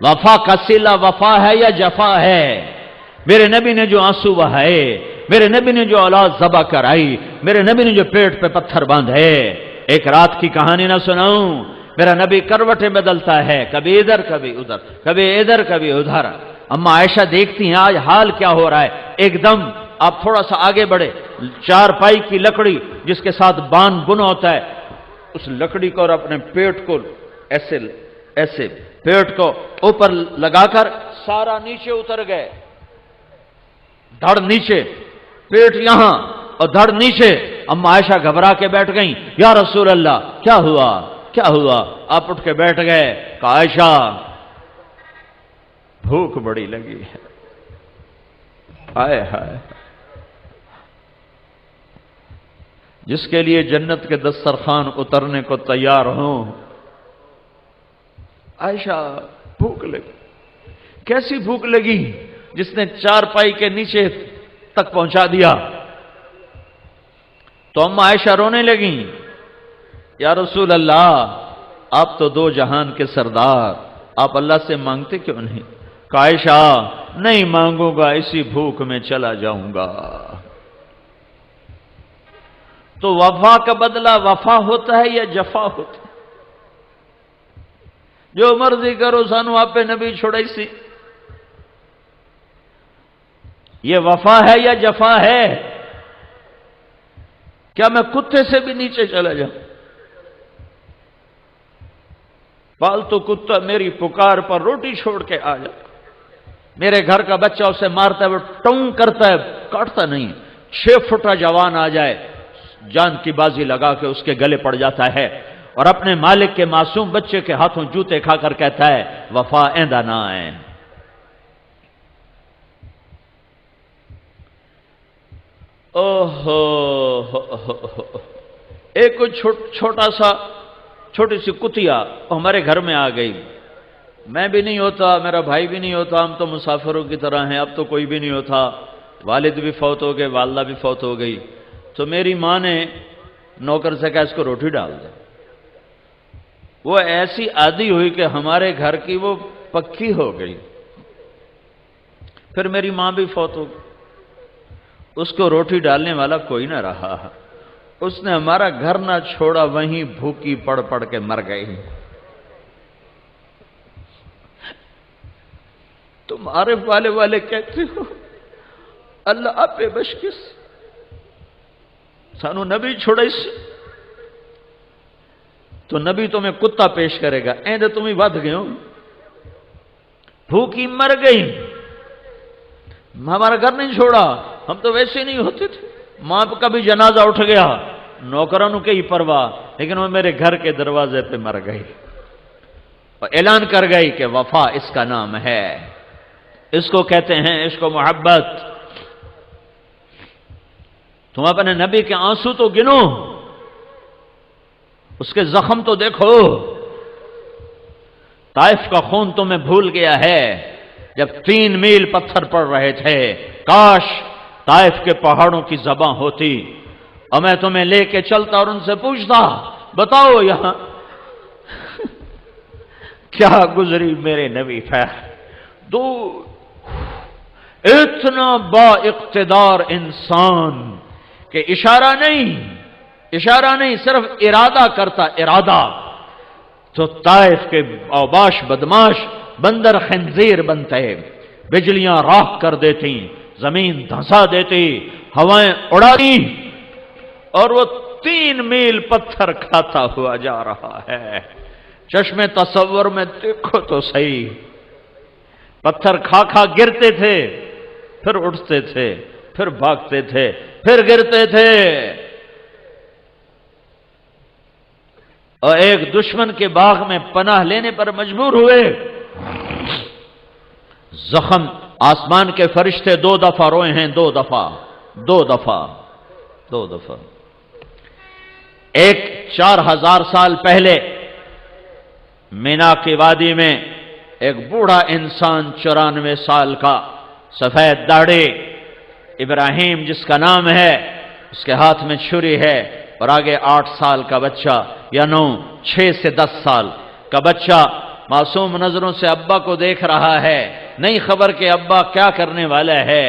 وفا کا صلہ وفا ہے یا جفا ہے؟ میرے نبی نے جو آنسو بہائے، میرے نبی نے جو اولاد ذبح کرائی، میرے نبی نے جو پیٹ پہ پتھر باندھے، ایک رات کی کہانی نہ سناؤں؟ میرا نبی کروٹیں بدلتا ہے، کبھی ادھر کبھی ادھر، کبھی ادھر کبھی ادھر۔ اما عائشہ دیکھتی ہیں آج حال کیا ہو رہا ہے۔ ایک دم آپ تھوڑا سا آگے بڑھے، چارپائی کی لکڑی جس کے ساتھ بان بنا ہوتا ہے، اس لکڑی کو اور اپنے پیٹ کو ایسے ایسے پیٹ کو اوپر لگا کر سارا نیچے اتر گئے، دھڑ نیچے، پیٹ یہاں اور دھڑ نیچے۔ اما عائشہ گھبرا کے بیٹھ گئیں، یا رسول اللہ کیا ہوا کیا ہوا؟ آپ اٹھ کے بیٹھ گئے، کہا عائشہ بھوک بڑی لگی ہے۔ ہائے ہائے، جس کے لیے جنت کے دسترخوان اترنے کو تیار ہوں، عائشہ بھوک لگی۔ کیسی بھوک لگی؟ جس نے چارپائی کے نیچے تک پہنچا دیا۔ تو اما عائشہ رونے لگیں، یا رسول اللہ آپ تو دو جہان کے سردار، آپ اللہ سے مانگتے کیوں نہیں؟ کہ عائشہ نہیں مانگوں گا، اسی بھوک میں چلا جاؤں گا۔ تو وفا کا بدلہ وفا ہوتا ہے یا جفا ہوتا ہے؟ جو مرضی کرو سانو آپ نبی چھوڑائی سی، یہ وفا ہے یا جفا ہے؟ کیا میں کتے سے بھی نیچے چلا جاؤں؟ پالتو کتا میری پکار پر روٹی چھوڑ کے آ جائے، میرے گھر کا بچہ اسے مارتا ہے، وہ ٹونگ کرتا ہے، کاٹتا نہیں، 6 فٹا جوان آ جائے، جان کی بازی لگا کے اس کے گلے پڑ جاتا ہے، اور اپنے مالک کے معصوم بچے کے ہاتھوں جوتے کھا کر کہتا ہے وفا ایندہ نہ آئے۔ ایک چھوٹی سی کتیا ہمارے گھر میں آ گئی، میں بھی نہیں ہوتا، میرا بھائی بھی نہیں ہوتا، ہم تو مسافروں کی طرح ہیں، اب تو کوئی بھی نہیں ہوتا، والد بھی فوت ہو گئے، والدہ بھی فوت ہو گئی۔ تو میری ماں نے نوکر سے کہا اس کو روٹی ڈال دے۔ وہ ایسی عادی ہوئی کہ ہمارے گھر کی وہ پکی ہو گئی۔ پھر میری ماں بھی فوت ہو گئی، اس کو روٹی ڈالنے والا کوئی نہ رہا، اس نے ہمارا گھر نہ چھوڑا، وہیں بھوکی پڑ پڑ کے مر گئی۔ تم عارف والے کہتے ہو اللہ آپ پہ بشکس سانو نبی چھوڑے سے، تو نبی تمہیں کتا پیش کرے گا، ایندے تمہیں ود گئے ہو، بھوکی مر گئی، ہمارا گھر نہیں چھوڑا، ہم تو ویسے نہیں ہوتے تھے، ماں کا بھی جنازہ اٹھ گیا، نوکرانوں کے ہی پرواہ، لیکن وہ میرے گھر کے دروازے پہ مر گئی، اور اعلان کر گئی کہ وفا اس کا نام ہے، اس کو کہتے ہیں عشق و محبت۔ تم اپنے نبی کے آنسو تو گنو، اس کے زخم تو دیکھو، طائف کا خون تمہیں بھول گیا ہے، جب 3 میل پتھر پڑ رہے تھے، کاش طائف کے پہاڑوں کی زباں ہوتی اور میں تمہیں لے کے چلتا اور ان سے پوچھتا بتاؤ یہاں کیا گزری میرے نبی پر۔ اتنا با اقتدار انسان کہ اشارہ نہیں صرف ارادہ کرتا، ارادہ تو طائف کے اوباش بدماش بندر خنزیر بنتے، بجلیاں راکھ کر دیتی، زمین دھسا دیتی، ہوائیں اڑاتی، اور وہ 3 میل پتھر کھاتا ہوا جا رہا ہے۔ چشم تصور میں دیکھو تو صحیح، پتھر کھا کھا گرتے تھے، پھر اٹھتے تھے، پھر بھاگتے تھے، پھر گرتے تھے، اور ایک دشمن کے باغ میں پناہ لینے پر مجبور ہوئے۔ زخم آسمان کے فرشتے 2 دفعہ روئے ہیں، 2 دفعہ۔ ایک 4000 سال پہلے مینا کی وادی میں ایک بوڑھا انسان 94 سال کا، سفید داڑھی، ابراہیم جس کا نام ہے، اس کے ہاتھ میں چھری ہے، اور آگے 8 سال کا بچہ یا 6 سے 10 سال کا بچہ معصوم نظروں سے ابا کو دیکھ رہا ہے، نہیں خبر کہ ابا کیا کرنے والا ہے۔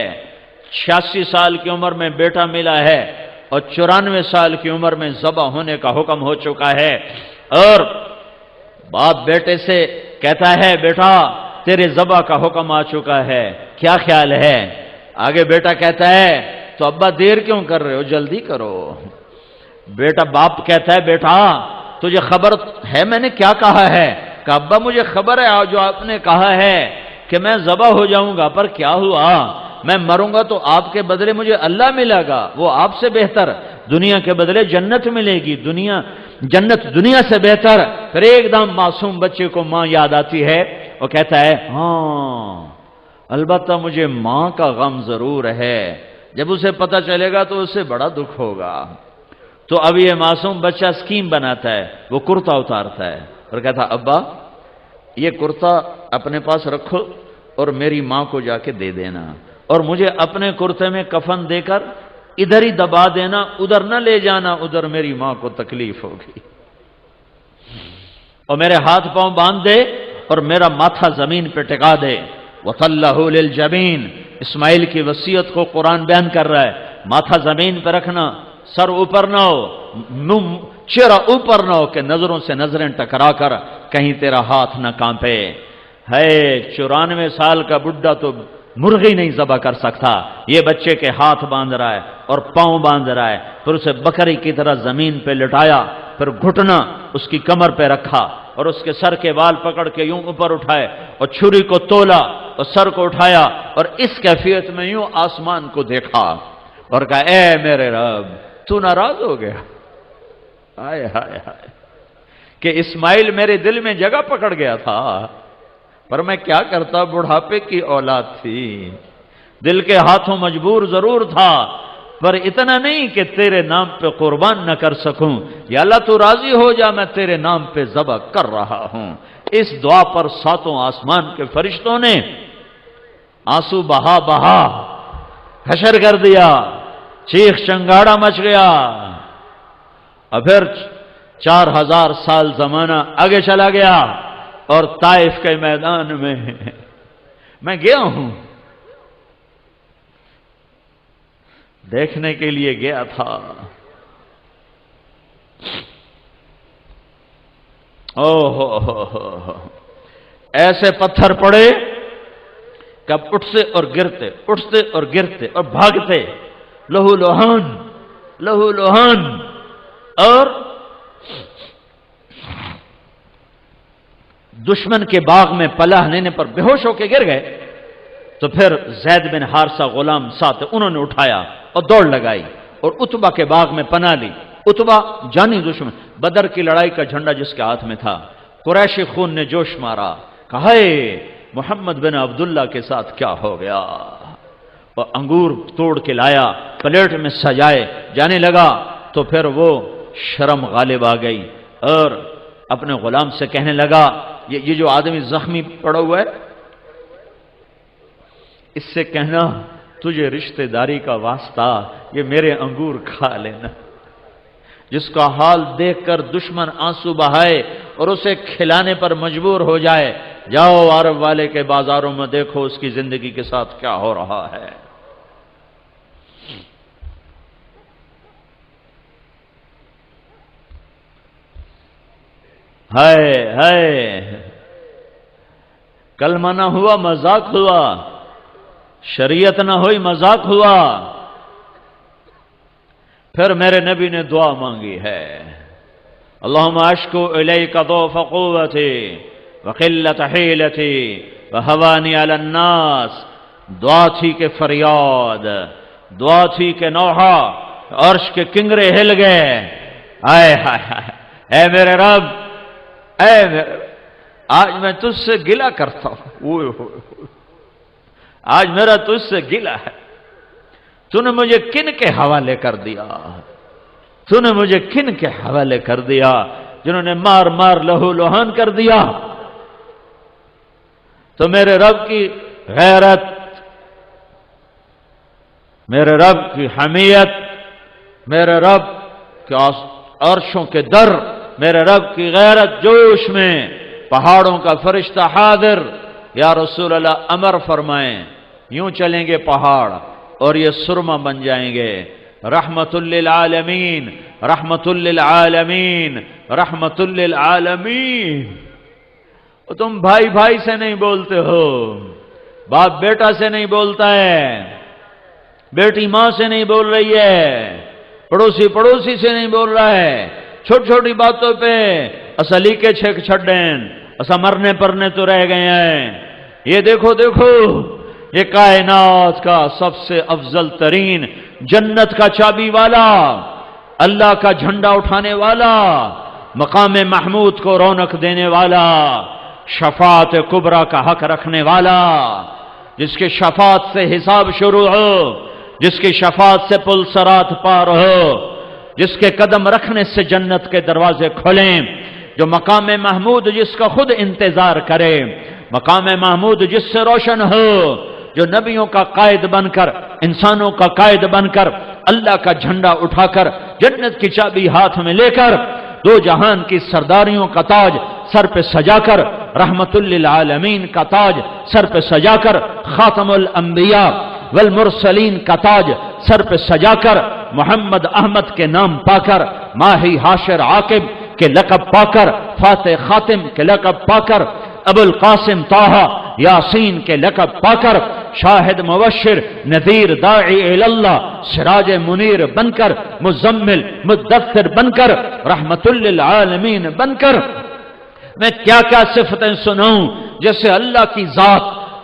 86 سال کی عمر میں بیٹا ملا ہے اور 94 سال کی عمر میں ذبح ہونے کا حکم ہو چکا ہے، اور باپ بیٹے سے کہتا ہے بیٹا تیرے ذبح کا حکم آ چکا ہے، کیا خیال ہے؟ آگے بیٹا کہتا ہے تو ابا دیر کیوں کر رہے ہو، جلدی کرو۔ بیٹا باپ کہتا ہے بیٹا تجھے خبر ہے میں نے کیا کہا ہے؟ کہ ابا مجھے خبر ہے جو آپ نے کہا ہے کہ میں ذبح ہو جاؤں گا، پر کیا ہوا، میں مروں گا تو آپ کے بدلے مجھے اللہ ملے گا، وہ آپ سے بہتر، دنیا کے بدلے جنت ملے گی، جنت دنیا سے بہتر۔ پھر ایک دم معصوم بچے کو ماں یاد آتی ہے، وہ کہتا ہے ہاں البتہ مجھے ماں کا غم ضرور ہے، جب اسے پتہ چلے گا تو اسے بڑا دکھ ہوگا۔ تو اب یہ معصوم بچہ اسکیم بناتا ہے، وہ کرتا اتارتا ہے اور کہتا ابا یہ کرتا اپنے پاس رکھو اور میری ماں کو جا کے دے دینا، اور مجھے اپنے کرتے میں کفن دے کر ادھر ہی دبا دینا، ادھر نہ لے جانا، ادھر میری ماں کو تکلیف ہوگی، اور میرے ہاتھ پاؤں باندھ دے اور میرا ماتھا زمین پہ ٹکا دے۔ وَطَلَّهُ لِلْجَبِينِ، اسماعیل کی وصیت کو قرآن بیان کر رہا ہے، ماتھا زمین پہ رکھنا، سر اوپر نہ ہو، چہرہ اوپر نہ ہو کہ نظروں سے نظریں ٹکرا کر کہیں تیرا ہاتھ نہ کانپے۔ ہے 94 سال کا بڈھا تو مرغی نہیں ذبح کر سکتا، یہ بچے کے ہاتھ باندھ رہا ہے اور پاؤں باندھ رہا ہے، پھر اسے بکری کی طرح زمین پہ لٹایا، پھر گھٹنا اس کی کمر پہ رکھا اور اس کے سر کے بال پکڑ کے یوں اوپر اٹھائے اور چھری کو تولا اور سر کو اٹھایا اور اس کیفیت میں یوں آسمان کو دیکھا اور کہا اے میرے رب تو ناراض ہو گیا، ہائے ہائے ہائے کہ اسماعیل میرے دل میں جگہ پکڑ گیا تھا، پر میں کیا کرتا، بڑھاپے کی اولاد تھی، دل کے ہاتھوں مجبور ضرور تھا، پر اتنا نہیں کہ تیرے نام پہ قربان نہ کر سکوں، یا اللہ تو راضی ہو جا میں تیرے نام پہ ذبح کر رہا ہوں۔ اس دعا پر ساتوں آسمان کے فرشتوں نے آنسو بہا بہا حشر کر دیا، چیخ چنگاڑا مچ گیا، اور پھر 4000 سال زمانہ آگے چلا گیا، اور طائف کے میدان میں گیا ہوں، دیکھنے کے لیے گیا تھا، ایسے پتھر پڑے کب اٹھتے اور گرتے، اٹھتے اور گرتے اور بھاگتے، لہو لوہان لہو لوہان، اور دشمن کے باغ میں پناہ لینے پر بے ہوش ہو کے گر گئے، تو پھر زید بن حارثہ غلام ساتھ انہوں نے اٹھایا اور دوڑ لگائی اور عتبہ کے باغ میں پناہ لی۔ عتبہ جانی دشمن، بدر کی لڑائی کا جھنڈا جس کے ہاتھ میں تھا، قریشی خون نے جوش مارا، کہا اے محمد بن عبداللہ کے ساتھ کیا ہو گیا، اور انگور توڑ کے لایا، پلیٹ میں سجائے جانے لگا، تو پھر وہ شرم غالب آ گئی اور اپنے غلام سے کہنے لگا یہ جو آدمی زخمی پڑا ہوا ہے اس سے کہنا تجھے رشتہ داری کا واسطہ یہ میرے انگور کھا لینا، جس کا حال دیکھ کر دشمن آنسو بہائے اور اسے کھلانے پر مجبور ہو جائے، جاؤ عرب والے کے بازاروں میں دیکھو اس کی زندگی کے ساتھ کیا ہو رہا ہے۔ ہائے ہائے، کلمہ نہ ہوا مذاق ہوا، شریعت نہ ہوئی مذاق ہوا۔ پھر میرے نبی نے دعا مانگی ہے، اللہم اشکو الیک ضعف قوتی وقلت حیلتی وہوانی علی الناس۔ دعا تھی کہ فریاد، دعا تھی کہ نوحہ، عرش کے کنگرے ہل گئے، آئے ہائے ہائے، اے میرے رب، اے میرے، آج میں تجھ سے گلہ کرتا ہوں، آج میرا تجھ سے گلہ ہے، تو نے مجھے کن کے حوالے کر دیا، تو نے مجھے کن کے حوالے کر دیا جنہوں نے مار مار لہو لوہان کر دیا۔ تو میرے رب کی غیرت، میرے رب کی حمیت، میرے رب کے عرشوں کے در، میرے رب کی غیرت جوش میں پہاڑوں کا فرشتہ حاضر، یا رسول اللہ امر فرمائیں، یوں چلیں گے پہاڑ اور یہ سرما بن جائیں گے۔ رحمت للعالمین، رحمت للعالمین، رحمت للعالمین۔ تم بھائی بھائی سے نہیں بولتے ہو، باپ بیٹا سے نہیں بولتا ہے، بیٹی ماں سے نہیں بول رہی ہے، پڑوسی پڑوسی سے نہیں بول رہا ہے، چھوٹی چھوٹی باتوں پہ اسا لیکے چھک چھڑیں، اسا مرنے پرنے تو رہ گئے ہیں۔ یہ دیکھو دیکھو، یہ کائنات کا سب سے افضل ترین، جنت کا چابی والا، اللہ کا جھنڈا اٹھانے والا، مقام محمود کو رونق دینے والا، شفاعت کبریٰ کا حق رکھنے والا، جس کے شفاعت سے حساب شروع ہو، جس کی شفاعت سے پل صراط پار ہو، جس کے قدم رکھنے سے جنت کے دروازے کھلیں، جو مقام محمود جس کا خود انتظار کرے، مقام محمود جس سے روشن ہو، جو نبیوں کا قائد بن کر، انسانوں کا قائد بن کر، اللہ کا جھنڈا اٹھا کر، جنت کی چابی ہاتھ میں لے کر، دو جہان کی سرداریوں کا تاج سر پہ سجا کر، رحمت للعالمین کا تاج سر پہ سجا کر، خاتم الانبیاء والمرسلین کا تاج سر پہ سجا کر، محمد احمد کے نام پا کر، ماہی حاشر عاقب کے لقب پا کر، فاتح خاتم کے لقب پا کر، ابو القاسم طہ یاسین کے لقب پا کر، شاہد مبشر نذیر داعی اللہ سراج منیر بن کر، مزمل مدثر بن کر، رحمت للعالمین بن کر، میں کیا کیا صفتیں سناؤں جیسے اللہ کی ذات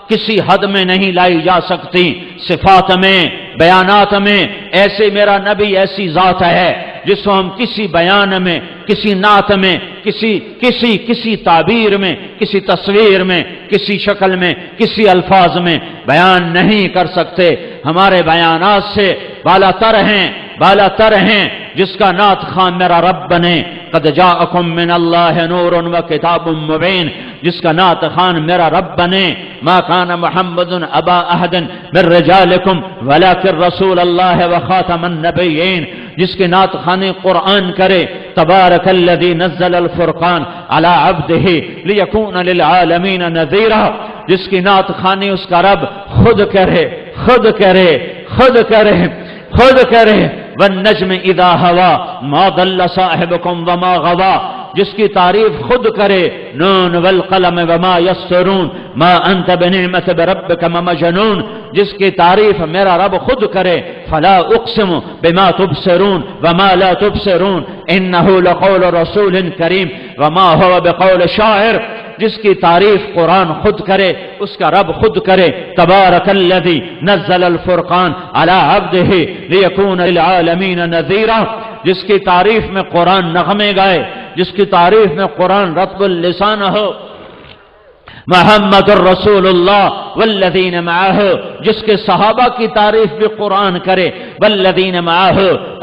کسی حد میں نہیں لائی جا سکتی، صفات میں، بیانات میں، ایسے میرا نبی ایسی ذات ہے جس کو ہم کسی بیان میں، کسی نعت میں، کسی تعبیر میں، کسی تصویر میں، کسی شکل میں، کسی الفاظ میں بیان نہیں کر سکتے۔ ہمارے بیانات سے بالا تر ہیں جس کا نعت خان میرا رب بنے، قد جاءکم من اللہ نور و کتاب مبین، جس کا نعت خان میرا رب بنے، ما کان محمد ابا احد من رجالکم ولکن رسول اللہ وخاتم النبیین، جس کے نعت خانے قرآن کرے، تبارک الذی نزل الفرقان علی عبدہ لیکون للعالمین نذیرا، جس کی نعت خانے اس کا رب خود کرے، والنجم اذا ہوا ما ضل صاحبکم وما غوا، جس کی تعریف خود کرے، نون والقلم وما یسطرون ما انت بنعمت بربک مجنون، جس کی تعریف میرا رب خود کرے، فلا اقسم بما تبصرون وما لا تبصرون انہ لقول رسول کریم وما هو بقول شاعر، جس کی تعریف قرآن خود کرے، اس کا رب خود کرے، تبارک الذی نزل الفرقان علی عبدہ لیکون للعالمین نذیرا، جس کی تعریف میں قرآن نغمے گائے، جس کی تعریف میں قرآن رطب اللسان ہو، محمد الرسول اللہ والذین معہ، جس کے صحابہ کی تعریف بھی قرآن کرے، والذین معہ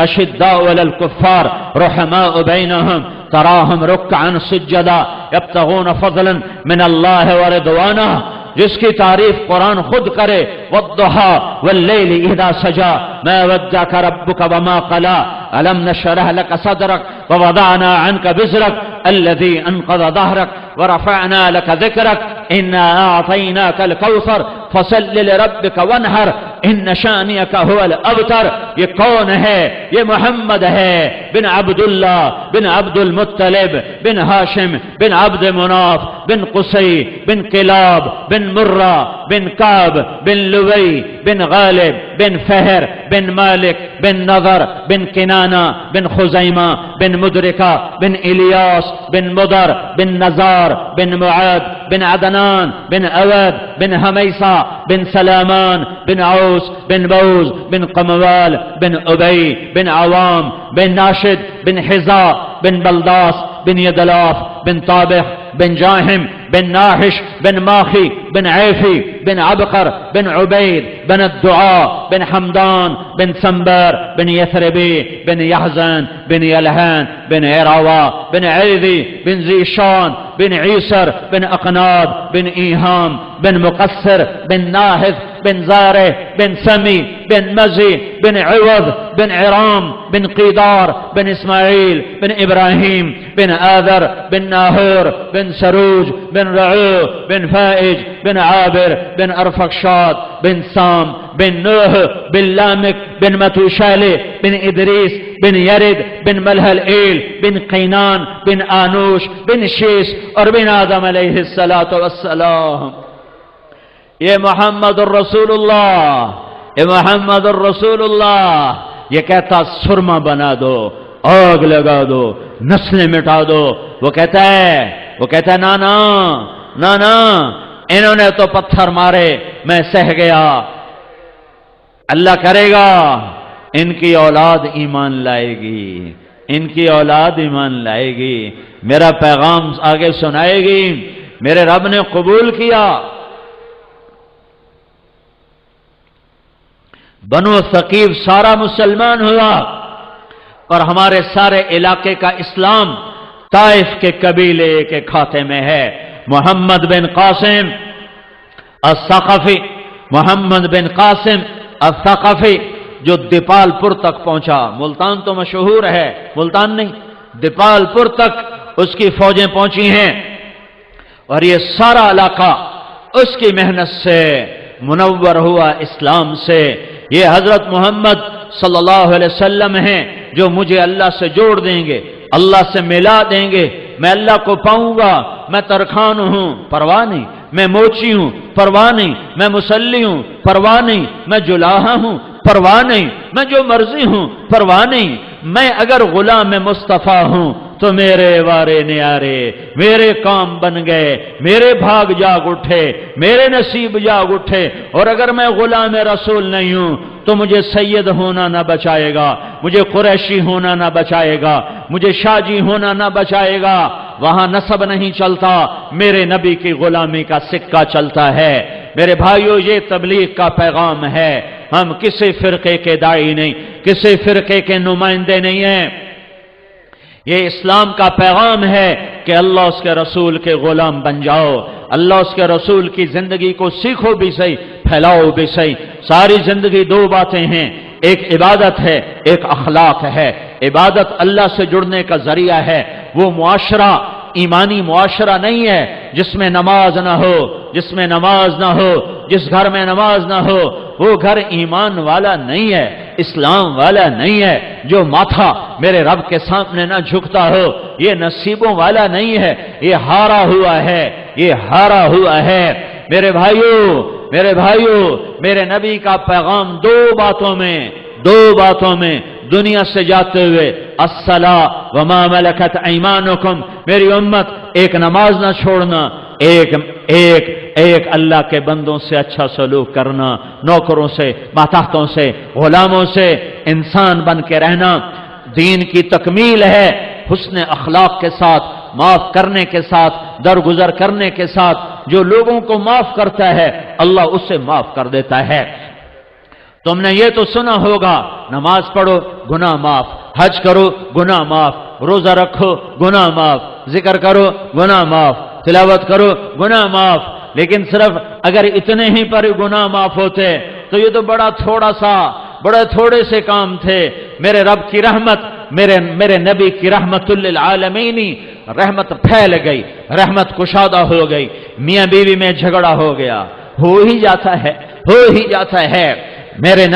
اشداء علی الکفار رحماء بینہم تراہم رکعا سجدا یبتغون فضلا من اللہ ورضوانہ، جس کی تعریف قرآن خود کرے، والضحى واللیل اذا سجا ما ودعك ربك وما قلى ألم نشرح لك صدرك ووضعنا عنك وزرك الذي أنقض ظهرك ورفعنا لك ذكرك إنا أعطيناك الكوثر فصل لربك وانحر إن شانئك هو الأبتر۔ یہ کون ہے؟ یہ محمد ہے بن عبداللہ بن عبد المطلب بن ہاشم بن عبد مناف بن قصی بن کلاب بن مرہ بن کعب بن لوی بن غالب بن فہر بن مالک بن نضر بن کنانہ بن خزیمہ بن مدرکہ بن الیاس بن مدر بن نزار بن معاد بن عدنان بن اواد بن حمیسہ بن سلامان بن عوس بن بوز بن قموال بن ابی بن عوام بن ناشد بن حزاء بن بلداس بن یدلاف بن طابخ بن جاہم بن ناحش بن ماخی بن عیفی بن عبقر بن عبید بن الدعاء بن حمدان بن سنبر بن یثربی بن یحزن بن یلحان بن عراوہ بن عیدی بن زیشان بن عیسر بن اقناد بن ایہام بن مقصر بن ناحذ بن زارع بن سمی بن مزی بن عوض بن عرام بن قیدار بن اسماعیل بن ابراہیم بن آذر بن ناہور بن سروج بن رعو بن فائج بن عابر بن ارفخشاد بن سام بن نوح بن لامک بن متوشالہ بن ادریس بن یرد بن ملہل ایل بن قینان بن آنوش بن شیس اور بن آدم علیہ السلام. یہ محمد الرسول اللہ، یہ محمد الرسول اللہ. یہ کہتا سرما بنا دو، آگ لگا دو، نسلیں مٹا دو. وہ کہتا ہے نانا نانا انہوں نے تو پتھر مارے، میں سہ گیا. اللہ کرے گا ان کی اولاد ایمان لائے گی، ان کی اولاد ایمان لائے گی، میرا پیغام آگے سنائے گی. میرے رب نے قبول کیا. بنو ثقیف سارا مسلمان ہوا، اور ہمارے سارے علاقے کا اسلام طائف کے قبیلے کے کھاتے میں ہے. محمد بن قاسم الثقفی، محمد بن قاسم الثقفی جو دیپال پور تک پہنچا. ملتان تو مشہور ہے، ملتان نہیں، دیپال پور تک اس کی فوجیں پہنچی ہیں، اور یہ سارا علاقہ اس کی محنت سے منور ہوا اسلام سے. یہ حضرت محمد صلی اللہ علیہ وسلم ہیں جو مجھے اللہ سے جوڑ دیں گے، اللہ سے ملا دیں گے. میں اللہ کو پاؤں گا. میں ترخان ہوں، پرواہ نہیں. میں موچی ہوں، پرواہ نہیں. میں مسلی ہوں، پرواہ نہیں. میں جلاحہ ہوں، پرواہ نہیں. میں جو مرضی ہوں، پرواہ نہیں. میں اگر غلام مصطفیٰ ہوں تو میرے وارے نیارے، میرے کام بن گئے، میرے بھاگ جاگ اٹھے، میرے نصیب جاگ اٹھے. اور اگر میں غلام رسول نہیں ہوں تو مجھے سید ہونا نہ بچائے گا، مجھے قریشی ہونا نہ بچائے گا، مجھے شاجی ہونا نہ بچائے گا. وہاں نسب نہیں چلتا، میرے نبی کی غلامی کا سکہ چلتا ہے. میرے بھائیو، یہ تبلیغ کا پیغام ہے. ہم کسی فرقے کے داعی نہیں، کسی فرقے کے نمائندے نہیں ہیں. یہ اسلام کا پیغام ہے کہ اللہ اس کے رسول کے غلام بن جاؤ. اللہ اس کے رسول کی زندگی کو سیکھو بھی صحیح، پھیلاؤ بھی صحیح. ساری زندگی دو باتیں ہیں، ایک عبادت ہے، ایک اخلاق ہے. عبادت اللہ سے جڑنے کا ذریعہ ہے. وہ معاشرہ ایمانی معاشرہ نہیں ہے جس میں نماز نہ ہو، جس میں نماز نہ ہو، جس گھر میں نماز نہ ہو. وہ گھر ایمان والا نہیں ہے، اسلام والا نہیں ہے. جو ماتھا میرے رب کے سامنے نہ جھکتا ہو یہ نصیبوں والا نہیں ہے، یہ ہارا ہوا ہے، یہ ہارا ہوا ہے. میرے بھائیو، میرے نبی کا پیغام دو باتوں میں دنیا سے جاتے ہوئے الصلاۃ وما ملکت ایمانکم. میری امت ایک نماز نہ چھوڑنا، ایک اللہ کے بندوں سے اچھا سلوک کرنا، نوکروں سے، ماتحتوں سے، غلاموں سے انسان بن کے رہنا. دین کی تکمیل ہے حسن اخلاق کے ساتھ، معاف کرنے کے ساتھ، درگزر کرنے کے ساتھ. جو لوگوں کو معاف کرتا ہے اللہ اسے معاف کر دیتا ہے. تم نے یہ تو سنا ہوگا، نماز پڑھو گناہ معاف، حج کرو گناہ معاف، روزہ رکھو گناہ معاف، ذکر کرو گناہ معاف، تلاوت کرو گناہ معاف. لیکن صرف اگر اتنے ہی پر گناہ معاف ہوتے تو یہ تو بڑے تھوڑے سے کام تھے. میرے رب کی رحمت، میرے نبی کی رحمت للعالمین، رحمت پھیل گئی، رحمت کشادہ ہو گئی. میاں بیوی میں جھگڑا ہو گیا، ہو ہی جاتا ہے. میرے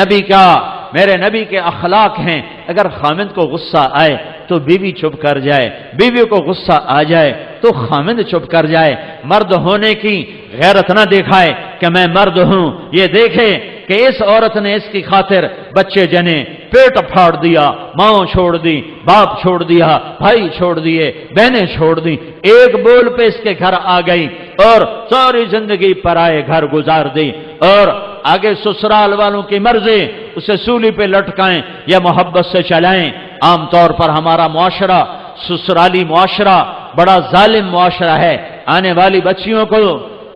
نبی کے اخلاق ہیں. اگر خامند کو غصہ آئے تو بیوی چپ کر جائے، بیوی کو غصہ آ جائے تو خامند چپ کر جائے. مرد ہونے کی غیرت نہ دکھائے کہ میں مرد ہوں، یہ دیکھے کہ اس عورت نے اس کی خاطر بچے جنے، پیٹ پھاڑ دیا، ماں چھوڑ دی، باپ چھوڑ دیا، بھائی چھوڑ دیے، بہنیں چھوڑ دی، ایک بول پہ اس کے گھر آ گئی اور ساری زندگی پرائے گھر گزار دی. اور آگے سسرال والوں کی مرضی، اسے سولی پہ لٹکائیں یا محبت سے چلائیں. عام طور پر ہمارا معاشرہ، سسرالی معاشرہ بڑا ظالم معاشرہ ہے. آنے والی بچیوں کو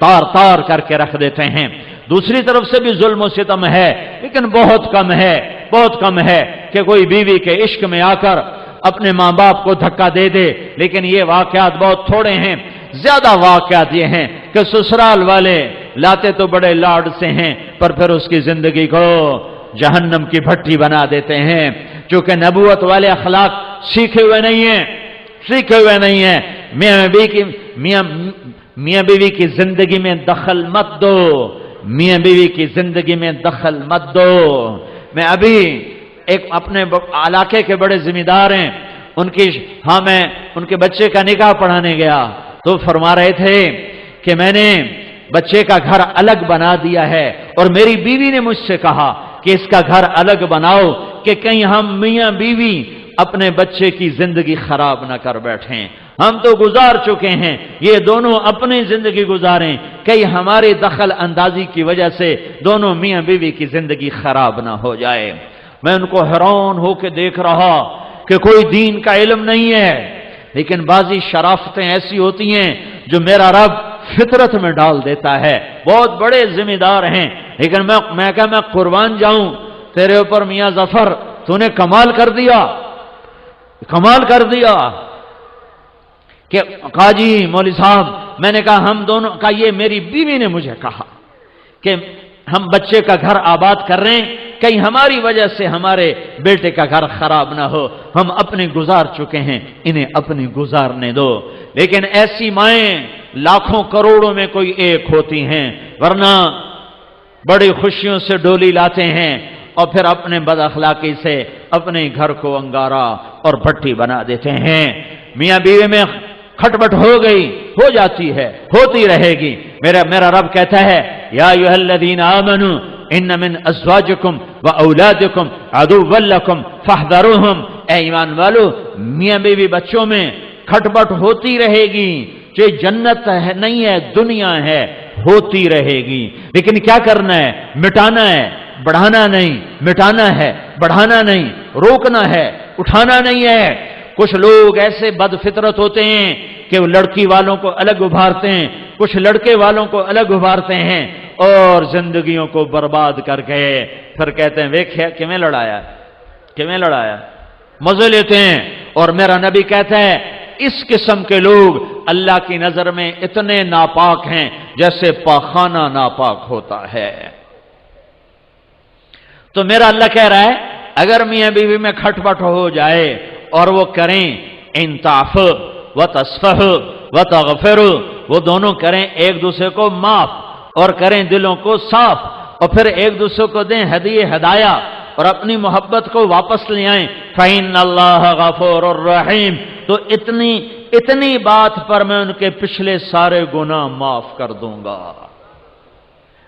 تار کر کے رکھ دیتے ہیں. دوسری طرف سے بھی ظلم و ستم ہے، لیکن بہت کم ہے کہ کوئی بیوی کے عشق میں آ کر اپنے ماں باپ کو دھکا دے دے. لیکن یہ واقعات بہت تھوڑے ہیں. زیادہ واقعات یہ ہیں کہ سسرال والے لاتے تو بڑے لاڈ سے ہیں پر پھر اس کی زندگی کو جہنم کی بھٹی بنا دیتے ہیں، چونکہ نبوت والے اخلاق سیکھے ہوئے نہیں ہیں، میاں بیوی کی زندگی میں دخل مت دو، میاں بیوی کی زندگی میں دخل مت دو۔ میں ابھی ایک اپنے علاقے کے بڑے ذمہ دار ہیں، میں ان کے بچے کا نکاح پڑھانے گیا تو فرما رہے تھے کہ میں نے بچے کا گھر الگ بنا دیا ہے، اور میری بیوی نے مجھ سے کہا کہ اس کا گھر الگ بناؤ کہ کہیں ہم میاں بیوی اپنے بچے کی زندگی خراب نہ کر بیٹھیں، ہم تو گزار چکے ہیں، یہ دونوں اپنی زندگی گزاریں، کہیں ہماری دخل اندازی کی وجہ سے دونوں میاں بیوی کی زندگی خراب نہ ہو جائے۔ میں ان کو حیران ہو کے دیکھ رہا کہ کوئی دین کا علم نہیں ہے، لیکن بعضی شرافتیں ایسی ہوتی ہیں جو میرا رب فطرت میں ڈال دیتا ہے۔ بہت بڑے ذمہ دار ہیں، لیکن میں قربان جاؤں تیرے اوپر میاں ظفر، تو نے کمال کر دیا کہ قاضی مولوی صاحب، میں نے کہا ہم دونوں کا، یہ میری بیوی نے مجھے کہا کہ ہم بچے کا گھر آباد کر رہے ہیں، کہیں ہماری وجہ سے ہمارے بیٹے کا گھر خراب نہ ہو، ہم اپنے گزار چکے ہیں، انہیں اپنی گزارنے دو۔ لیکن ایسی مائیں لاکھوں کروڑوں میں کوئی ایک ہوتی ہیں، ورنہ بڑی خوشیوں سے ڈولی لاتے ہیں اور پھر اپنے بد اخلاقی سے اپنے گھر کو انگارا اور بھٹی بنا دیتے ہیں۔ میاں بیوی میں کھٹپٹ ہو جاتی ہے، ہوتی رہے گی۔ میرا رب کہتا ہے یا ایھا الذین آمنوا ان من ازواجکم و اولادکم عدوا لکم فاحذروہم، اے ایمان والو، میاں بیوی بچوں میں کھٹپٹ ہوتی رہے گی، جو جنت ہے نہیں ہے، دنیا ہے، ہوتی رہے گی، لیکن کیا کرنا ہے؟ مٹانا ہے، بڑھانا نہیں، مٹانا ہے، بڑھانا نہیں، روکنا ہے، اٹھانا نہیں ہے۔ کچھ لوگ ایسے بد فطرت ہوتے ہیں کہ وہ لڑکی والوں کو الگ ابھارتے ہیں، کچھ لڑکے والوں کو الگ ابھارتے ہیں، اور زندگیوں کو برباد کر کے پھر کہتے ہیں ویکھیا کیویں لڑایا، مزے لیتے ہیں۔ اور میرا نبی کہتا ہے اس قسم کے لوگ اللہ کی نظر میں اتنے ناپاک ہیں جیسے پاخانہ ناپاک ہوتا ہے۔ تو میرا اللہ کہہ رہا ہے اگر میاں بیوی میں کھٹپٹ ہو جائے اور وہ کریں انصاف و تصفح و تغفر، وہ دونوں کریں ایک دوسرے کو معاف اور کریں دلوں کو صاف، اور پھر ایک دوسرے کو دیں ہدایہ اور اپنی محبت کو واپس لے آئیں، فَإِنَّ اللَّهَ غَفُورٌ رَحِيمٌ، تو اتنی بات پر میں ان کے پچھلے سارے گناہ معاف کر دوں گا۔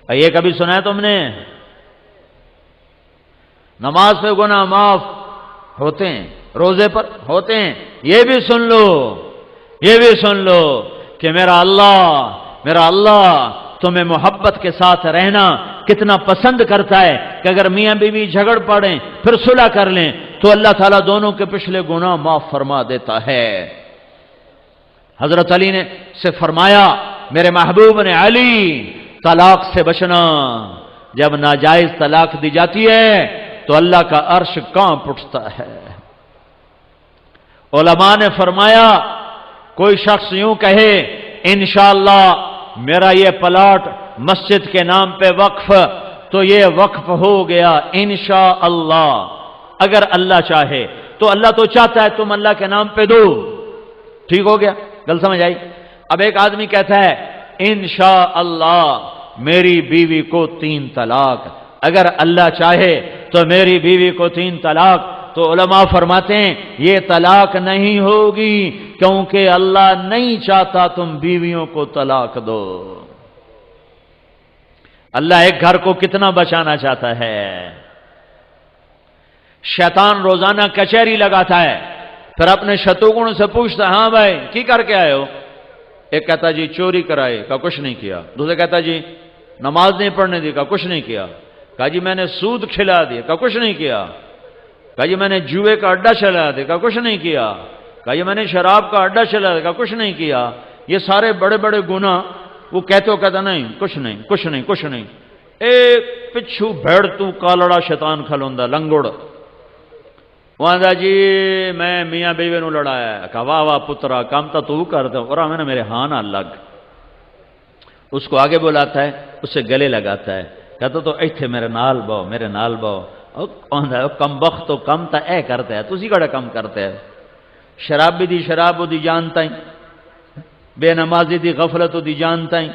یہ کبھی سنا ہے تم نے؟ نماز پہ گناہ معاف ہوتے ہیں، روزے پر ہوتے ہیں۔ یہ بھی سن لو کہ میرا اللہ تمہیں محبت کے ساتھ رہنا کتنا پسند کرتا ہے کہ اگر میاں بیوی جھگڑ پڑیں پھر صلح کر لیں تو اللہ تعالیٰ دونوں کے پچھلے گناہ معاف فرما دیتا ہے۔ حضرت علی نے سے فرمایا، میرے محبوب نے علی، طلاق سے بچنا، جب ناجائز طلاق دی جاتی ہے تو اللہ کا عرش کانپ اٹھتا ہے۔ علماء نے فرمایا کوئی شخص یوں کہے انشاءاللہ میرا یہ پلاٹ مسجد کے نام پہ وقف، تو یہ وقف ہو گیا انشاءاللہ، اگر اللہ چاہے تو۔ اللہ تو چاہتا ہے تم اللہ کے نام پہ دو، ٹھیک ہو گیا، گل سمجھ آئی؟ اب ایک آدمی کہتا ہے انشاءاللہ میری بیوی کو 3 طلاق، اگر اللہ چاہے تو میری بیوی کو 3 طلاق، تو علماء فرماتے ہیں یہ طلاق نہیں ہوگی کیونکہ اللہ نہیں چاہتا تم بیویوں کو طلاق دو۔ اللہ ایک گھر کو کتنا بچانا چاہتا ہے۔ شیطان روزانہ کچہری لگاتا ہے، پھر اپنے شتروگن سے پوچھتا ہے ہاں بھائی کی کر کے آئے ہو؟ ایک کہتا جی چوری کرائے، کہا کچھ نہیں کیا۔ دوسرے کہتا جی نماز نہیں پڑھنے دی، کہا کچھ نہیں کیا۔ کہا جی میں نے سود کھلا دیا، کہا کچھ نہیں کیا۔ کہا جی میں نے جوئے کا اڈا چلا دیا، کہا کچھ نہیں کیا۔ کہا جی میں نے شراب کا اڈا چلا دیا، کہا کچھ نہیں کیا۔ یہ سارے بڑے بڑے گناہ وہ کہتا نہیں کچھ نہیں۔ ایک پچھو بھیڑ تو کالڑا شیطان کھلوندا لنگڑ، وہاں جی میں میاں بیوی نو لڑایا۔ کہا واہ واہ پترا کام تو کر دو، اور میں نے میرے ہاں نہ لگ۔ اس کو آگے بلاتا ہے اسے گلے لگاتا ہے، کہتا تو ایتھے میرے نال باؤ، میرے نال باؤ۔ کم بخت تو کم تا اے کرتا ہے، تسی کڑا کم کرتا ہے۔ شرابی دی شراب دی جانتا ہی، بے نمازی دی غفلت دی جانتا ہی،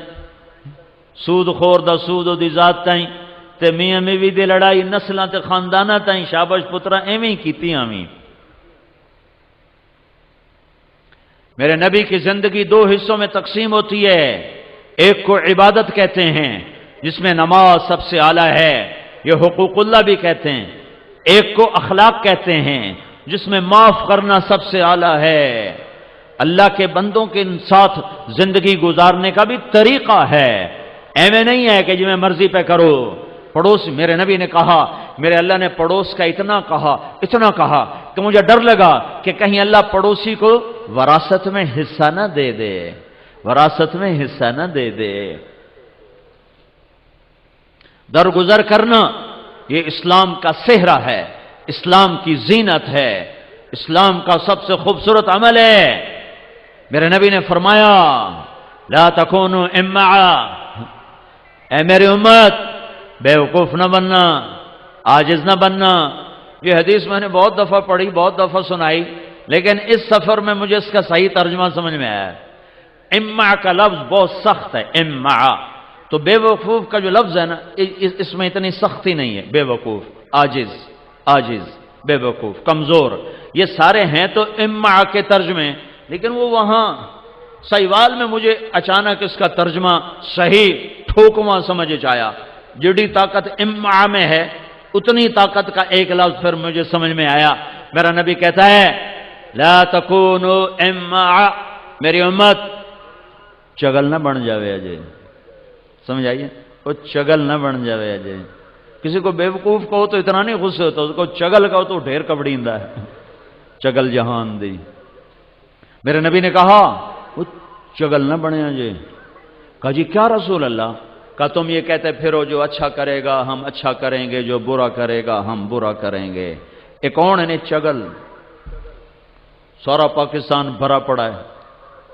سود خور دا سود دی ذات تائیں، تے میاں میوی دی لڑائی نسلاں تے خانداناں تائیں، شاباش پترا ایویں ہی کیتی آویں۔ میرے نبی کی زندگی دو حصوں میں تقسیم ہوتی ہے، ایک کو عبادت کہتے ہیں جس میں نماز سب سے اعلیٰ ہے، یہ حقوق اللہ بھی کہتے ہیں، ایک کو اخلاق کہتے ہیں جس میں معاف کرنا سب سے اعلیٰ ہے، اللہ کے بندوں کے ساتھ زندگی گزارنے کا بھی طریقہ ہے، ایویں نہیں ہے کہ جی میں مرضی پہ کرو۔ پڑوس، میرے نبی نے کہا، میرے اللہ نے پڑوس کا اتنا کہا کہ مجھے ڈر لگا کہ کہیں اللہ پڑوسی کو وراثت میں حصہ نہ دے دے، وراثت میں حصہ نہ دے دے۔ درگزر کرنا یہ اسلام کا صحرا ہے، اسلام کی زینت ہے، اسلام کا سب سے خوبصورت عمل ہے۔ میرے نبی نے فرمایا لا تکونوا امعا، اے میری امت بیوقوف نہ بننا، عاجز نہ بننا۔ یہ حدیث میں نے بہت دفعہ پڑھی، بہت دفعہ سنائی، لیکن اس سفر میں مجھے اس کا صحیح ترجمہ سمجھ میں آیا۔ امع کا لفظ بہت سخت ہے، امع تو بے وقوف کا جو لفظ ہے نا، اس میں اتنی سختی نہیں ہے۔ بے وقوف، عاجز، بے وقوف، کمزور، یہ سارے ہیں تو امع کے ترجمے، لیکن وہ وہاں سیوال میں مجھے اچانک اس کا ترجمہ صحیح ٹھوکواں سمجھ آیا۔ جڑی طاقت امع میں ہے اتنی طاقت کا ایک لفظ پھر مجھے سمجھ میں آیا۔ میرا نبی کہتا ہے لا تکونوا امع، میری امت چگل نہ بن جاوے اجے، سمجھ آئیے، وہ چگل نہ بن جاوے اجے۔ کسی کو بے وقوف کہو تو اتنا نہیں غصے ہوتا، اس کو چگل کہو تو ڈھیر کبڑیندا ہے، چگل جہان دی۔ میرے نبی نے کہا وہ چگل نہ بنے اجے۔ کہا جی کیا رسول اللہ؟ کہا تم یہ کہتے پھرو جو اچھا کرے گا ہم اچھا کریں گے، جو برا کرے گا ہم برا کریں گے۔ ایک کون ہے چگل؟ سارا پاکستان بھرا پڑا ہے،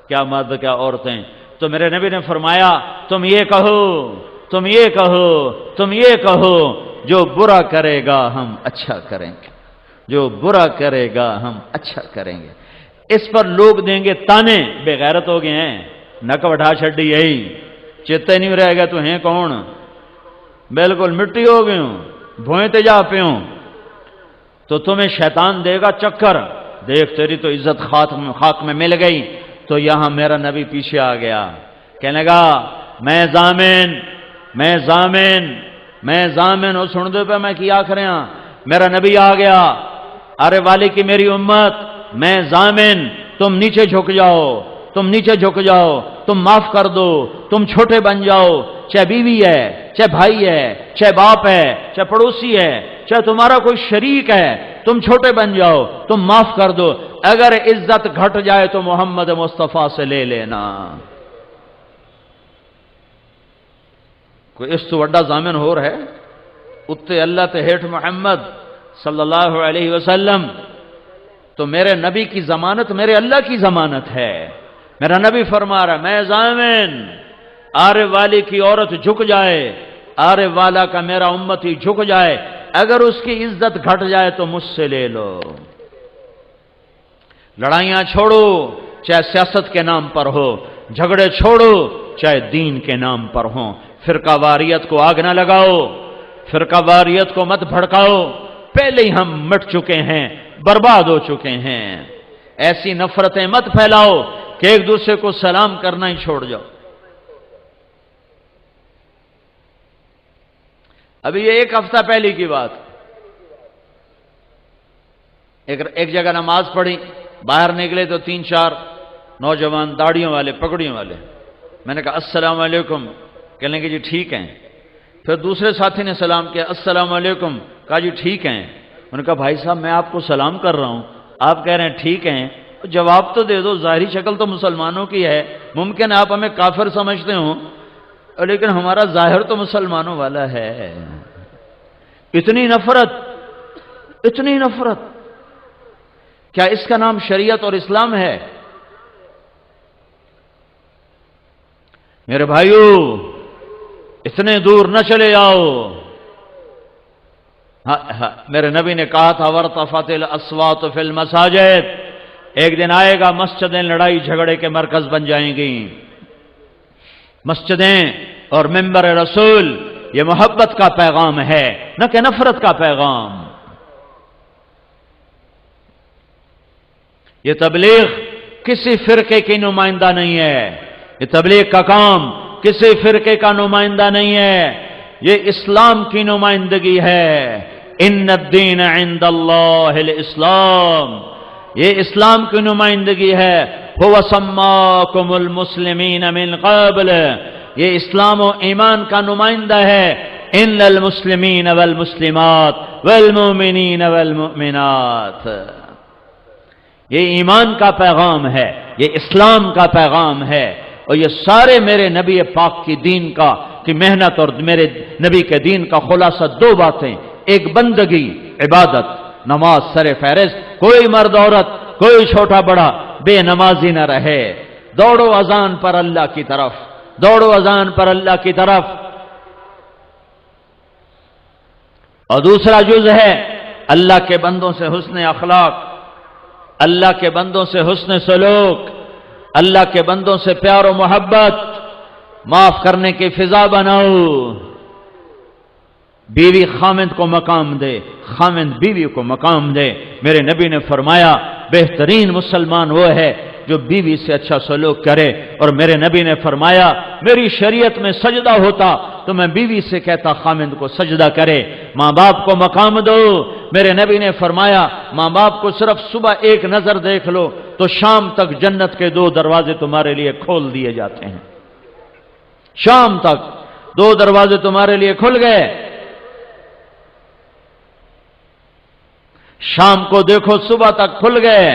کیا مرد کیا عورتیں۔ تو میرے نبی نے فرمایا تم یہ کہو جو برا کرے گا ہم اچھا کریں گے، جو برا کرے گا ہم اچھا کریں گے۔ اس پر لوگ دیں گے تانے، بے غیرت ہو گئے ہیں، نک وٹھا چھڈی یہی، چیتے نہیں رہ گیا تو ہیں کون، بالکل مٹی ہو گئے ہوں، بھوئیں تے جا پیوں۔ تو تمہیں شیطان دے گا چکر، دیکھ تیری تو عزت خاک میں مل گئی۔ تو یہاں میرا نبی پیچھے آ گیا، کہنے لگا میں ضامن ہو، سن دو پہ میں کیا کریں۔ میرا نبی آ گیا، ارے والی کی میری امت میں ضامن، تم نیچے جھک جاؤ، تم معاف کر دو، تم چھوٹے بن جاؤ، چاہے بیوی ہے، چاہے بھائی ہے، چاہے باپ ہے، چاہے پڑوسی ہے، چاہے تمہارا کوئی شریک ہے، تم چھوٹے بن جاؤ، تم معاف کر دو۔ اگر عزت گھٹ جائے تو محمد مصطفیٰ سے لے لینا۔ کوئی اس تو وڈا ضامن ہو رہا ہے، اتے اللہ تے ہیٹھ محمد صلی اللہ علیہ وسلم۔ تو میرے نبی کی ضمانت میرے اللہ کی ضمانت ہے۔ میرا نبی فرما رہا میں ضامن، آرے والی کی عورت جھک جائے، آرے والا کا میرا امتی جھک جائے، اگر اس کی عزت گھٹ جائے تو مجھ سے لے لو۔ لڑائیاں چھوڑو چاہے سیاست کے نام پر ہو، جھگڑے چھوڑو چاہے دین کے نام پر ہوں، فرقہ واریت کو آگ نہ لگاؤ، فرقہ واریت کو مت بھڑکاؤ، پہلے ہی ہم مٹ چکے ہیں، برباد ہو چکے ہیں۔ ایسی نفرتیں مت پھیلاؤ کہ ایک دوسرے کو سلام کرنا ہی چھوڑ جاؤ۔ ابھی یہ ایک ہفتہ پہلے کی بات، ایک جگہ نماز پڑھی، باہر نکلے تو 3-4 نوجوان داڑھیوں والے، پگڑیوں والے، میں نے کہا السلام علیکم، کہنے کہ جی ٹھیک ہیں۔ پھر دوسرے ساتھی نے سلام کیا، السلام علیکم، کہا جی ٹھیک ہیں۔ میں نے کہا بھائی صاحب میں آپ کو سلام کر رہا ہوں، آپ کہہ رہے ہیں ٹھیک ہیں، جواب تو دے دو، ظاہری شکل تو مسلمانوں کی ہے، ممکن ہے آپ ہمیں کافر سمجھتے ہوں لیکن ہمارا ظاہر تو مسلمانوں والا ہے۔ اتنی نفرت کیا اس کا نام شریعت اور اسلام ہے؟ میرے بھائیو، اتنے دور نہ چلے جاؤ. میرے نبی نے کہا تھا وارتفعت الاصوات فی المساجد، ایک دن آئے گا مسجدیں لڑائی جھگڑے کے مرکز بن جائیں گی. مسجدیں اور منبر رسول یہ محبت کا پیغام ہے، نہ کہ نفرت کا پیغام. یہ تبلیغ کسی فرقے کی نمائندہ نہیں ہے، یہ تبلیغ کا کام کسی فرقے کا نمائندہ نہیں ہے، یہ اسلام کی نمائندگی ہے. ان الدین عند اللہ الاسلام، یہ اسلام کی نمائندگی ہے. هو سماکم المسلمین من قبل، یہ اسلام و ایمان کا نمائندہ ہے. ان المسلمین والمسلمات والمؤمنین والمؤمنات، یہ ایمان کا پیغام ہے، یہ اسلام کا پیغام ہے. اور یہ سارے میرے نبی پاک کی دین کی محنت اور میرے نبی کے دین کا خلاصہ دو باتیں: ایک بندگی عبادت نماز سر فہرست، کوئی مرد عورت کوئی چھوٹا بڑا بے نمازی نہ رہے. دوڑو اذان پر اللہ کی طرف، دوڑو اذان پر اللہ کی طرف. اور دوسرا جز ہے اللہ کے بندوں سے حسن اخلاق، اللہ کے بندوں سے حسن سلوک، اللہ کے بندوں سے پیار و محبت، معاف کرنے کی فضا بناؤ. بیوی خامند کو مقام دے، خامند بیوی کو مقام دے. میرے نبی نے فرمایا بہترین مسلمان وہ ہے جو بیوی سے اچھا سلوک کرے. اور میرے نبی نے فرمایا میری شریعت میں سجدہ ہوتا تو میں بیوی سے کہتا خامند کو سجدہ کرے. ماں باپ کو مقام دو. میرے نبی نے فرمایا ماں باپ کو صرف صبح ایک نظر دیکھ لو تو شام تک جنت کے 2 دروازے تمہارے لیے کھول دیے جاتے ہیں. شام تک 2 دروازے تمہارے لیے کھل گئے. شام کو دیکھو صبح تک کھل گئے.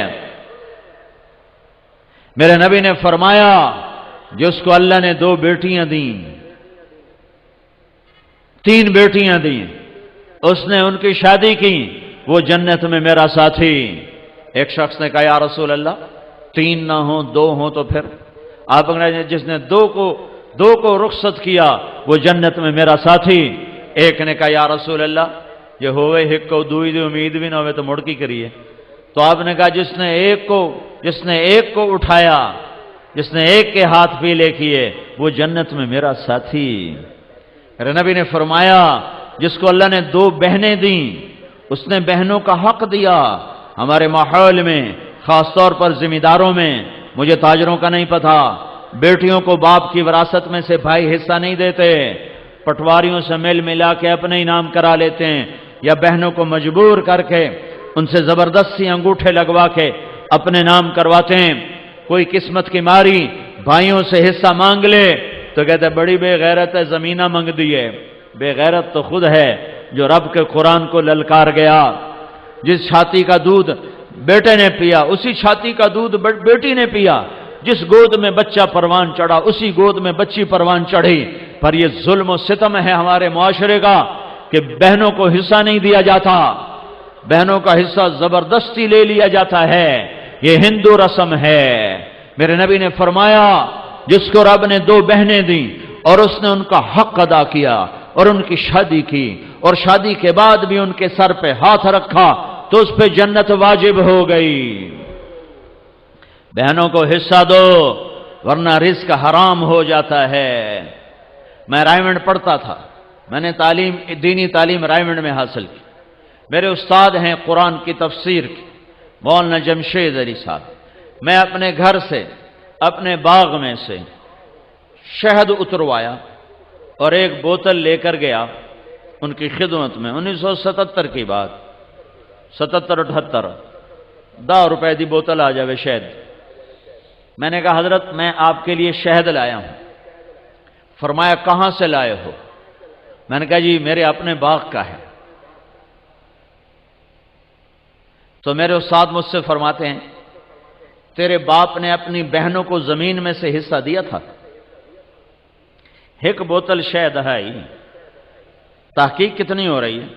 میرے نبی نے فرمایا جس کو اللہ نے 2 بیٹیاں دیں، 3 بیٹیاں دیں، اس نے ان کی شادی کی، وہ جنت میں میرا ساتھی. ایک شخص نے کہا یا رسول اللہ 3 نہ ہوں 2 ہوں تو پھر؟ آپ نے جس نے 2 کو رخصت کیا وہ جنت میں میرا ساتھی. ایک نے کہا یا رسول اللہ یہ ہوئے ایک کو دوئی دی امید بھی نہ ہوئے تو مڑ کی کریے. تو آپ نے کہا جس نے ایک کو اٹھایا، جس نے ایک کے ہاتھ پیلے کیے وہ جنت میں میرا ساتھی. میرے نبی نے فرمایا جس کو اللہ نے 2 بہنیں دیں اس نے بہنوں کا حق دیا. ہمارے ماحول میں خاص طور پر ذمہ داروں میں، مجھے تاجروں کا نہیں پتہ، بیٹیوں کو باپ کی وراثت میں سے بھائی حصہ نہیں دیتے، پٹواریوں سے مل ملا کے اپنے انعام کرا لیتے ہیں، یا بہنوں کو مجبور کر کے ان سے زبردستی انگوٹھے لگوا کے اپنے نام کرواتے ہیں. کوئی قسمت کی ماری بھائیوں سے حصہ مانگ لے تو کہتے بڑی بے غیرت ہے، زمینہ مانگ دی ہے. بے غیرت تو خود ہے جو رب کے قرآن کو للکار گیا. جس چھاتی کا دودھ بیٹے نے پیا اسی چھاتی کا دودھ بیٹی نے پیا. جس گود میں بچہ پروان چڑھا اسی گود میں بچی پروان چڑھی. پر یہ ظلم و ستم ہے ہمارے معاشرے کا کہ بہنوں کو حصہ نہیں دیا جاتا، بہنوں کا حصہ زبردستی لے لیا جاتا ہے. یہ ہندو رسم ہے. میرے نبی نے فرمایا جس کو رب نے 2 بہنیں دیں اور اس نے ان کا حق ادا کیا اور ان کی شادی کی اور شادی کے بعد بھی ان کے سر پہ ہاتھ رکھا تو اس پہ جنت واجب ہو گئی. بہنوں کو حصہ دو ورنہ رزق حرام ہو جاتا ہے. میں رائمنڈ پڑھتا تھا، میں نے دینی تعلیم رائمنڈ میں حاصل کی. میرے استاد ہیں قرآن کی تفسیر کی مولانا جمشید علی صاحب. میں اپنے گھر سے اپنے باغ میں سے شہد اتروایا اور ایک بوتل لے کر گیا ان کی خدمت میں. 1977 کی بات، 77-78 10 روپے دی بوتل آ جاوے شہد. میں نے کہا حضرت میں آپ کے لیے شہد لایا ہوں. فرمایا کہاں سے لائے ہو؟ میں نے کہا جی میرے اپنے باغ کا ہے. تو میرے استاد مجھ سے فرماتے ہیں تیرے باپ نے اپنی بہنوں کو زمین میں سے حصہ دیا تھا؟ ایک بوتل شہد ہے ہی، تحقیق کتنی ہو رہی ہے؟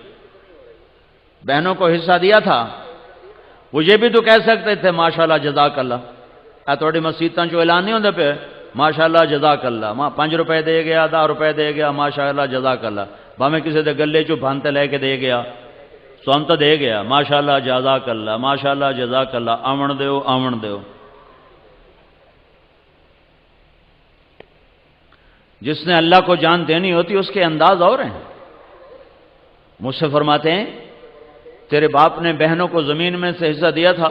بہنوں کو حصہ دیا تھا. وہ یہ بھی تو کہہ سکتے تھے ماشاءاللہ جزاک اللہ، تھوڑی مسیطاں جو اعلان نہیں ہوندے پہ ماشاءاللہ جزاک اللہ، ماں 5 روپے دے گیا، 10 روپے دے گیا، ماشاءاللہ جزاک اللہ، میں کسی دے گلے چو بھانتے لے کے دے گیا، سون تو دے گیا، ماشاءاللہ جزاک اللہ، ماشاءاللہ جزاک اللہ، آمن دیو آمن دیو۔ جس نے اللہ کو جان دینی ہوتی اس کے انداز اور ہیں۔ مجھ سے فرماتے ہیں تیرے باپ نے بہنوں کو زمین میں سے حصہ دیا تھا؟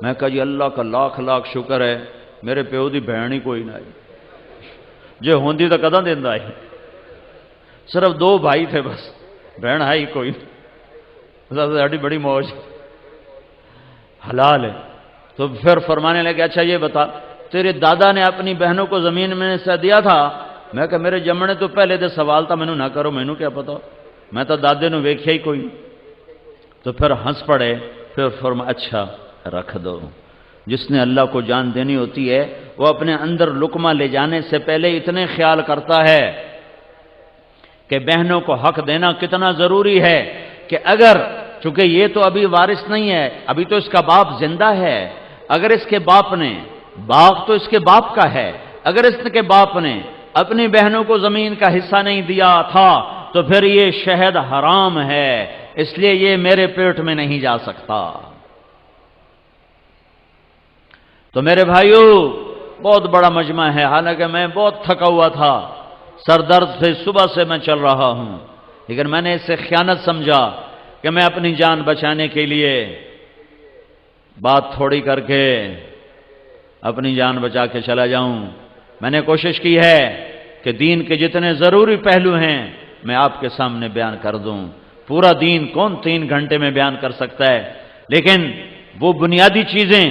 میں کہا جی اللہ کا لاکھ لاکھ شکر ہے، میرے پیو دی بہن ہی کوئی نہ آئی، جو ہوندی تو کداں دیندا ہے، صرف 2 بھائی تھے بس، بہن ہے ہی کوئی نہیں، ساڈی بڑی موج حلال ہے۔ تو پھر فرمانے لگے اچھا یہ بتا تیرے دادا نے اپنی بہنوں کو زمین میں سے دیا تھا؟ میں کہا میرے جمنے تو پہلے دے سوال تھا، مینوں نہ کرو، مینوں کیا پتا، میں تو دادے نو ویکھیا ہی کوئی نہیں۔ تو پھر ہنس پڑے، پھر فرمایا اچھا رکھ دو۔ جس نے اللہ کو جان دینی ہوتی ہے وہ اپنے اندر لقمہ لے جانے سے پہلے اتنے خیال کرتا ہے کہ بہنوں کو حق دینا کتنا ضروری ہے، کہ اگر چونکہ یہ تو ابھی وارث نہیں ہے، ابھی تو اس کا باپ زندہ ہے، اگر اس کے باپ نے، باغ تو اس کے باپ کا ہے، اگر اس کے باپ نے اپنی بہنوں کو زمین کا حصہ نہیں دیا تھا تو پھر یہ شہد حرام ہے، اس لیے یہ میرے پیٹ میں نہیں جا سکتا۔ تو میرے بھائیو بہت بڑا مجمع ہے، حالانکہ میں بہت تھکا ہوا تھا، سر درد سے صبح سے میں چل رہا ہوں، لیکن میں نے اسے خیانت سمجھا کہ میں اپنی جان بچانے کے لیے بات تھوڑی کر کے اپنی جان بچا کے چلا جاؤں۔ میں نے کوشش کی ہے کہ دین کے جتنے ضروری پہلو ہیں میں آپ کے سامنے بیان کر دوں۔ پورا دین کون 3 گھنٹے میں بیان کر سکتا ہے، لیکن وہ بنیادی چیزیں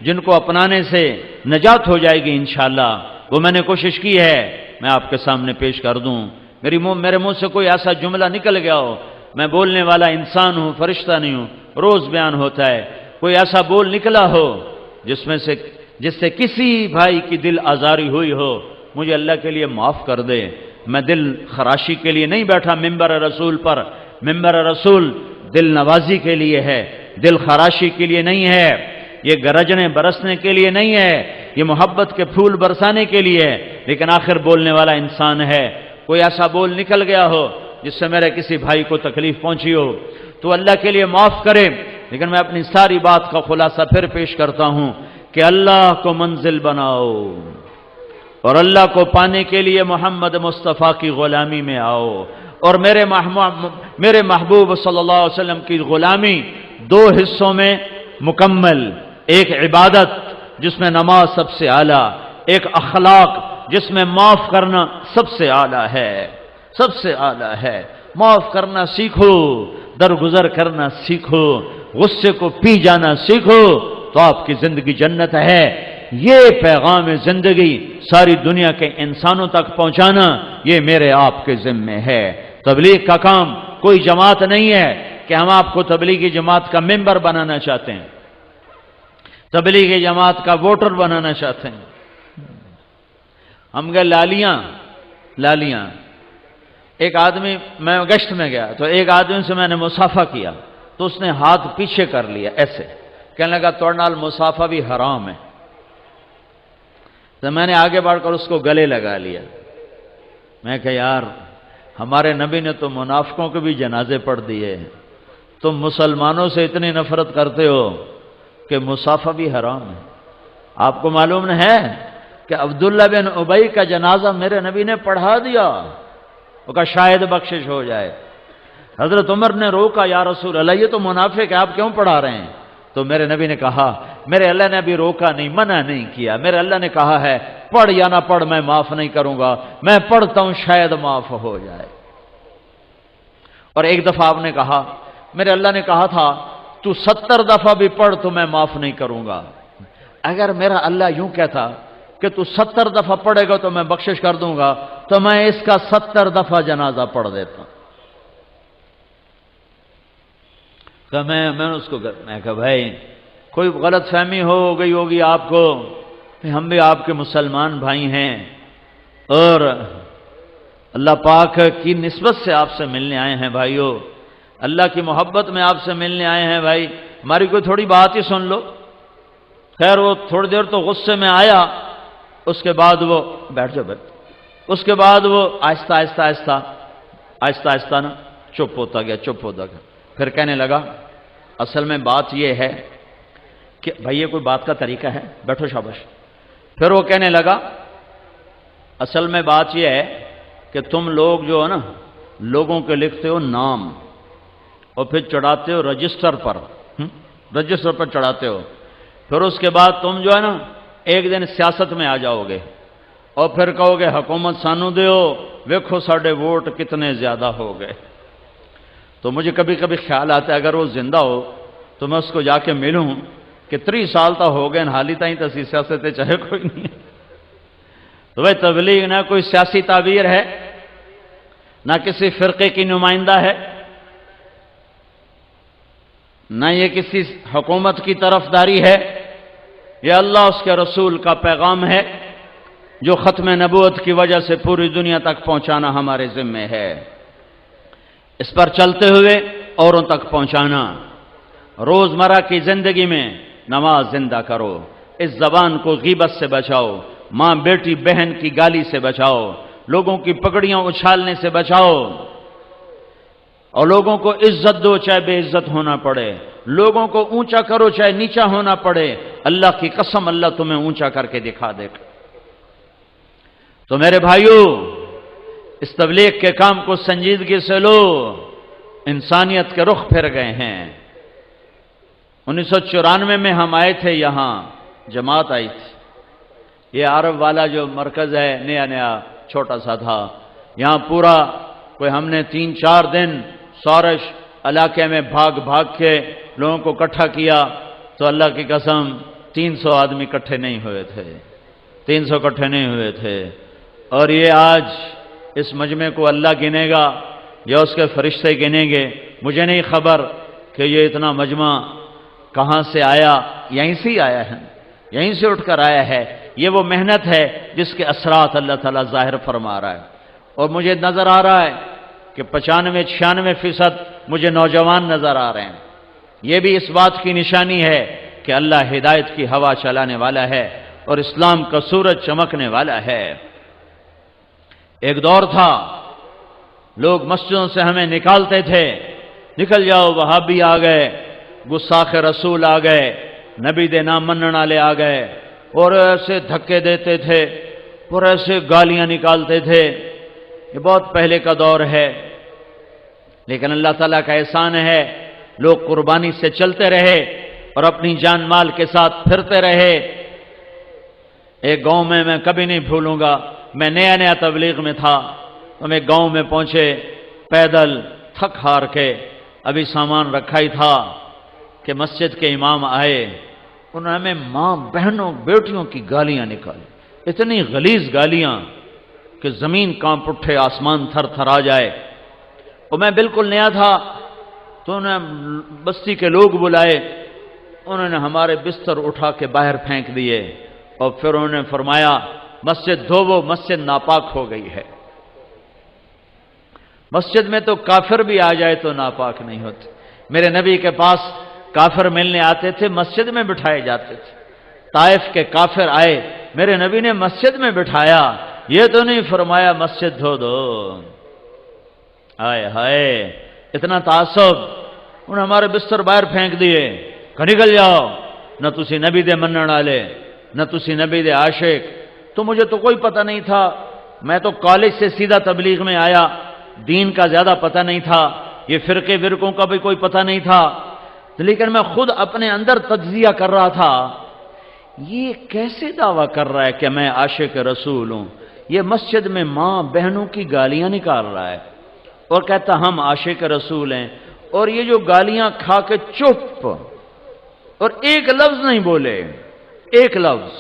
جن کو اپنانے سے نجات ہو جائے گی انشاءاللہ، وہ میں نے کوشش کی ہے میں آپ کے سامنے پیش کر دوں۔ میرے منہ سے کوئی ایسا جملہ نکل گیا ہو، میں بولنے والا انسان ہوں، فرشتہ نہیں ہوں، روز بیان ہوتا ہے، کوئی ایسا بول نکلا ہو جس سے کسی بھائی کی دل آزاری ہوئی ہو، مجھے اللہ کے لیے معاف کر دے۔ میں دل خراشی کے لیے نہیں بیٹھا ممبر رسول پر، ممبر رسول دل نوازی کے لیے ہے، دل خراشی کے لیے نہیں ہے، یہ گرجنے برسنے کے لیے نہیں ہے، یہ محبت کے پھول برسانے کے لیے ہے، لیکن آخر بولنے والا انسان ہے۔ کوئی ایسا بول نکل گیا ہو جس سے میرے کسی بھائی کو تکلیف پہنچی ہو تو اللہ کے لیے معاف کرے، لیکن میں اپنی ساری بات کا خلاصہ پھر پیش کرتا ہوں کہ اللہ کو منزل بناؤ اور اللہ کو پانے کے لیے محمد مصطفیٰ کی غلامی میں آؤ، اور میرے محبوب صلی اللہ علیہ وسلم کی غلامی 2 حصوں میں مکمل، ایک عبادت جس میں نماز سب سے اعلیٰ، ایک اخلاق جس میں معاف کرنا سب سے اعلیٰ ہے، سب سے اعلیٰ ہے۔ معاف کرنا سیکھو، درگزر کرنا سیکھو، غصے کو پی جانا سیکھو تو آپ کی زندگی جنت ہے۔ یہ پیغام زندگی ساری دنیا کے انسانوں تک پہنچانا یہ میرے آپ کے ذمے ہے۔ تبلیغ کا کام کوئی جماعت نہیں ہے کہ ہم آپ کو تبلیغی جماعت کا ممبر بنانا چاہتے ہیں، تبلیغی جماعت کا ووٹر بنانا چاہتے ہیں۔ ہم گئے لالیاں، ایک آدمی، میں گشت میں گیا تو ایک آدمی سے میں نے مصافحہ کیا تو اس نے ہاتھ پیچھے کر لیا ایسے، کہنے لگا توڑ نال مصافحہ بھی حرام ہے۔ تو میں نے آگے بڑھ کر اس کو گلے لگا لیا۔ میں کہا یار ہمارے نبی نے تو منافقوں کے بھی جنازے پڑھ دیے، تم مسلمانوں سے اتنی نفرت کرتے ہو کہ مصافحہ بھی حرام ہے۔ آپ کو معلوم ہے کہ عبداللہ بن ابی کا جنازہ میرے نبی نے پڑھا دیا، وہ کہا شاید بخشش ہو جائے۔ حضرت عمر نے روکا، یا رسول اللہ یہ تو منافق ہے، آپ کیوں پڑھا رہے ہیں؟ تو میرے نبی نے کہا میرے اللہ نے ابھی روکا نہیں، منع نہیں کیا، میرے اللہ نے کہا ہے پڑھ یا نہ پڑھ میں معاف نہیں کروں گا، میں پڑھتا ہوں شاید معاف ہو جائے۔ اور ایک دفعہ آپ نے کہا میرے اللہ نے کہا تھا تو 70 دفعہ بھی پڑھ تو میں معاف نہیں کروں گا۔ اگر میرا اللہ یوں کہتا کہ تو 70 دفعہ پڑھے گا تو میں بخشش کر دوں گا تو میں اس کا 70 دفعہ جنازہ پڑھ دیتا۔ کہ میں اس کو میں کہا بھائی کوئی غلط فہمی ہو گئی ہوگی آپ کو، ہم بھی آپ کے مسلمان بھائی ہیں اور اللہ پاک کی نسبت سے آپ سے ملنے آئے ہیں بھائیو، اللہ کی محبت میں آپ سے ملنے آئے ہیں بھائی، ہماری کوئی تھوڑی بات ہی سن لو۔ خیر وہ تھوڑی دیر تو غصے میں آیا، اس کے بعد وہ بیٹھ جاؤ اس کے بعد وہ آہستہ آہستہ آہستہ آہستہ آہستہ نا چپ ہوتا گیا، چپ ہوتا گیا. پھر کہنے لگا اصل میں بات یہ ہے کہ بھائی یہ کوئی بات کا طریقہ ہے، بیٹھو شاباش. پھر وہ کہنے لگا اصل میں بات یہ ہے کہ تم لوگ جو ہے نا لوگوں کے لکھتے ہو نام اور پھر چڑھاتے ہو رجسٹر پر چڑھاتے ہو. پھر اس کے بعد تم جو ہے نا ایک دن سیاست میں آ جاؤ گے اور پھر کہو گے حکومت سانو دیو، ویکھو ساڑھے ووٹ کتنے زیادہ ہو گئے. تو مجھے کبھی کبھی خیال آتا ہے اگر وہ زندہ ہو تو میں اس کو جا کے ملوں کہ 30 سال تا ہو گئے حالی تائیں تسی سیاست چاہے کوئی نہیں. تو بھائی تبلیغ نہ کوئی سیاسی تعبیر ہے، نہ کسی فرقے کی نمائندہ ہے، نہ یہ کسی حکومت کی طرفداری ہے. یہ اللہ اس کے رسول کا پیغام ہے جو ختم نبوت کی وجہ سے پوری دنیا تک پہنچانا ہمارے ذمے ہے. اس پر چلتے ہوئے اوروں تک پہنچانا. روزمرہ کی زندگی میں نماز زندہ کرو، اس زبان کو غیبت سے بچاؤ، ماں بیٹی بہن کی گالی سے بچاؤ، لوگوں کی پگڑیاں اچھالنے سے بچاؤ، اور لوگوں کو عزت دو چاہے بے عزت ہونا پڑے، لوگوں کو اونچا کرو چاہے نیچا ہونا پڑے. اللہ کی قسم اللہ تمہیں اونچا کر کے دکھا دے. تو میرے بھائیو اس تبلیغ کے کام کو سنجیدگی سے لو. انسانیت کے رخ پھر گئے ہیں. 1994 میں ہم آئے تھے، یہاں جماعت آئی تھی. یہ عرب والا جو مرکز ہے نیا نیا چھوٹا سا تھا. یہاں پورا کوئی ہم نے 3-4 دن سورش علاقے میں بھاگ بھاگ کے لوگوں کو اکٹھا کیا تو اللہ کی قسم 300 آدمی اکٹھے نہیں ہوئے تھے، 300 اکٹھے نہیں ہوئے تھے. اور یہ آج اس مجمع کو اللہ گنے گا یا اس کے فرشتے گنیں گے. مجھے نہیں خبر کہ یہ اتنا مجمع کہاں سے آیا، یہیں سے ہی آیا ہے، یہیں سے اٹھ کر آیا ہے. یہ وہ محنت ہے جس کے اثرات اللہ تعالیٰ ظاہر فرما رہا ہے. اور مجھے نظر آ رہا ہے کہ 95-96% مجھے نوجوان نظر آ رہے ہیں. یہ بھی اس بات کی نشانی ہے کہ اللہ ہدایت کی ہوا چلانے والا ہے اور اسلام کا سورج چمکنے والا ہے. ایک دور تھا لوگ مسجدوں سے ہمیں نکالتے تھے، نکل جاؤ وہابی آ گئے، گستاخ رسول آ گئے، نبی دے نام منن والے آ گئے، اور ایسے دھکے دیتے تھے اور ایسے گالیاں نکالتے تھے. یہ بہت پہلے کا دور ہے. لیکن اللہ تعالیٰ کا احسان ہے لوگ قربانی سے چلتے رہے اور اپنی جان مال کے ساتھ پھرتے رہے. ایک گاؤں میں کبھی نہیں بھولوں گا، میں نیا نیا تبلیغ میں تھا. ہم ایک گاؤں میں پہنچے پیدل تھک ہار کے، ابھی سامان رکھا ہی تھا کہ مسجد کے امام آئے. انہوں نے ہمیں ماں بہنوں بیٹیوں کی گالیاں نکالی، اتنی غلیظ گالیاں کہ زمین کانپ اٹھے، آسمان تھر تھر آ جائے. اور میں بالکل نیا تھا تو انہوں نے بستی کے لوگ بلائے، انہوں نے ہمارے بستر اٹھا کے باہر پھینک دیے اور پھر انہوں نے فرمایا مسجد دھوو، مسجد ناپاک ہو گئی ہے. مسجد میں تو کافر بھی آ جائے تو ناپاک نہیں ہوتے. میرے نبی کے پاس کافر ملنے آتے تھے، مسجد میں بٹھائے جاتے تھے. طائف کے کافر آئے، میرے نبی نے مسجد میں بٹھایا، یہ تو نہیں فرمایا مسجد دھو دو. ہائے ہائے اتنا تعصب. انہوں نے ہمارے بستر باہر پھینک دیے کہ نکل جاؤ، نہ تسی نبی دے منن والے، نہ تسی نبی دے عاشق. تو مجھے تو کوئی پتہ نہیں تھا، میں تو کالج سے سیدھا تبلیغ میں آیا، دین کا زیادہ پتہ نہیں تھا، یہ فرقے ورقوں کا بھی کوئی پتہ نہیں تھا. لیکن میں خود اپنے اندر تجزیہ کر رہا تھا، یہ کیسے دعویٰ کر رہا ہے کہ میں عاشق رسول ہوں؟ یہ مسجد میں ماں بہنوں کی گالیاں نکال رہا ہے اور کہتا ہم عاشق رسول ہیں. اور یہ جو گالیاں کھا کے چپ اور ایک لفظ نہیں بولے، ایک لفظ،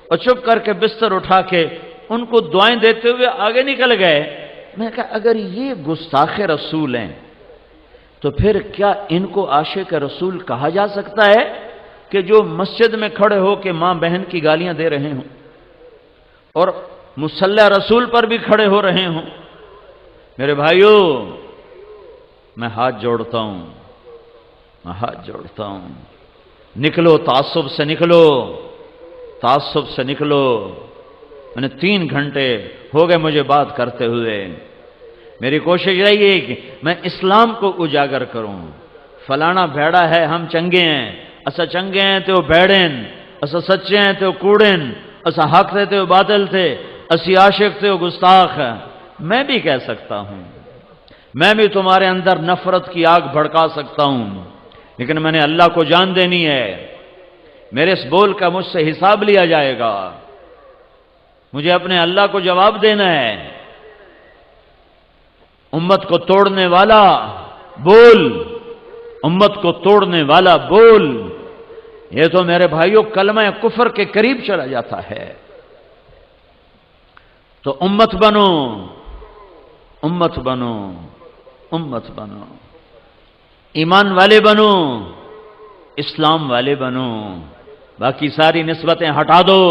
اور چپ کر کے بستر اٹھا کے ان کو دعائیں دیتے ہوئے آگے نکل گئے. میں نے کہا اگر یہ گستاخ رسول ہیں تو پھر کیا ان کو عاشق رسول کہا جا سکتا ہے کہ جو مسجد میں کھڑے ہو کے ماں بہن کی گالیاں دے رہے ہوں اور مصلی رسول پر بھی کھڑے ہو رہے ہوں؟ میرے بھائیو میں ہاتھ جوڑتا ہوں، میں ہاتھ جوڑتا ہوں، نکلو تعصب سے، نکلو تعصب سے، نکلو. میں نے 3 گھنٹے ہو گئے مجھے بات کرتے ہوئے. میری کوشش رہی ہے کہ میں اسلام کو اجاگر کروں. فلانا بھیڑا ہے ہم چنگے ہیں، اسا چنگے ہیں تو بھیڑن، اسا سچے ہیں تو کوڑن، اسا حق تھے تو باطل تھے، اسی عاشق تھے گستاخ. میں بھی کہہ سکتا ہوں، میں بھی تمہارے اندر نفرت کی آگ بھڑکا سکتا ہوں، لیکن میں نے اللہ کو جان دینی ہے. میرے اس بول کا مجھ سے حساب لیا جائے گا. مجھے اپنے اللہ کو جواب دینا ہے. امت کو توڑنے والا بول، امت کو توڑنے والا بول، یہ تو میرے بھائیوں کلمہ کفر کے قریب چلا جاتا ہے. تو امت بنو، امت بنو، امت بنو، ایمان والے بنو، اسلام والے بنو. باقی ساری نسبتیں ہٹا دو.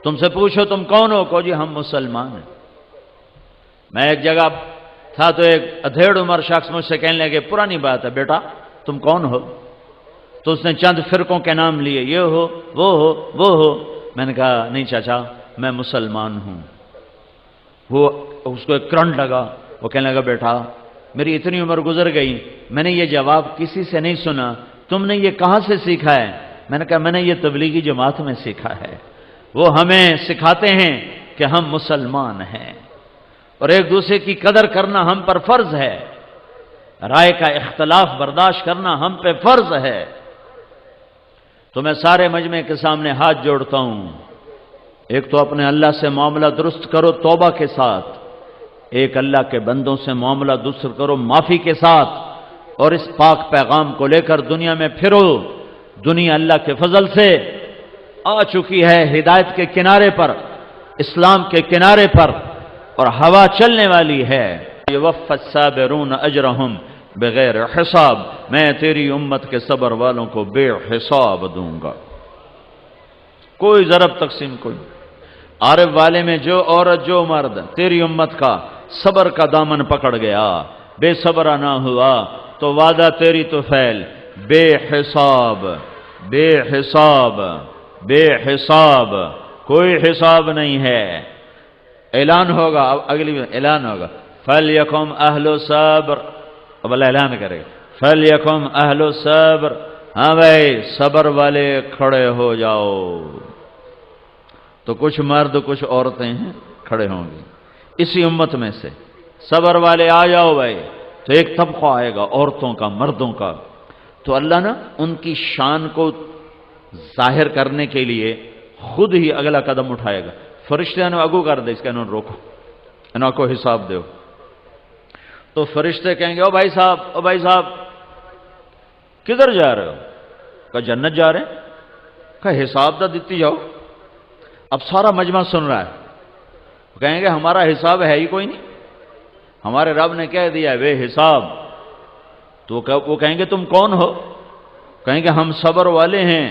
تم سے پوچھو تم کون ہو، کہو جی ہم مسلمان ہیں. میں ایک جگہ تھا تو ایک ادھیڑ عمر شخص مجھ سے کہنے لگے پرانی بات ہے بیٹا تم کون ہو؟ تو اس نے چند فرقوں کے نام لیے، یہ ہو وہ ہو وہ ہو. میں نے کہا نہیں چاچا میں مسلمان ہوں. وہ اس کو ایک کرنٹ لگا. وہ کہنے لگا بیٹا میری اتنی عمر گزر گئی میں نے یہ جواب کسی سے نہیں سنا، تم نے یہ کہاں سے سیکھا ہے؟ میں نے کہا میں نے یہ تبلیغی جماعت میں سیکھا ہے. وہ ہمیں سکھاتے ہیں کہ ہم مسلمان ہیں اور ایک دوسرے کی قدر کرنا ہم پر فرض ہے، رائے کا اختلاف برداشت کرنا ہم پہ فرض ہے. تو میں سارے مجمع کے سامنے ہاتھ جوڑتا ہوں. ایک تو اپنے اللہ سے معاملہ درست کرو توبہ کے ساتھ، ایک اللہ کے بندوں سے معاملہ درست کرو معافی کے ساتھ، اور اس پاک پیغام کو لے کر دنیا میں پھرو. دنیا اللہ کے فضل سے آ چکی ہے ہدایت کے کنارے پر، اسلام کے کنارے پر، اور ہوا چلنے والی ہے. یوفی الصابرون اجرہم بغیر حساب، میں تیری امت کے صبر والوں کو بے حساب دوں گا. کوئی ضرب تقسیم کوئی. عارف والے میں جو عورت جو مرد تیری امت کا صبر کا دامن پکڑ گیا، بے صبرا نہ ہوا تو وعدہ تیری تو فیل، بے حساب، بے حساب، بے حساب، کوئی حساب نہیں ہے. اعلان ہوگا، اگلی اعلان ہوگا فَلْيَكُمْ أَهْلُ صَبْرٍ. اب اللہ اعلان کرے گا فَلْيَكُمْ أَهْلُ صَبْرٍ. ہاں بھائی صبر والے کھڑے ہو جاؤ. تو کچھ مرد کچھ عورتیں ہیں کھڑے ہوں گی اسی امت میں سے. صبر والے آ جاؤ بھائی. تو ایک طبقہ آئے گا عورتوں کا مردوں کا. تو اللہ نا ان کی شان کو ظاہر کرنے کے لیے خود ہی اگلا قدم اٹھائے گا. فرشتے نے اگو کر دے اس کا انہوں روکو، انہوں کو حساب دو. تو فرشتے کہیں گے او بھائی صاحب، او بھائی صاحب کدھر جا رہے ہو؟ کہا جنت جا رہے ہیں. کہا حساب دا دیتی جاؤ. اب سارا مجمع سن رہا ہے. کہیں گے ہمارا حساب ہے ہی کوئی نہیں، ہمارے رب نے کہہ دیا ہے بے حساب. تو وہ کہیں گے تم کون ہو؟ کہیں گے ہم صبر والے ہیں،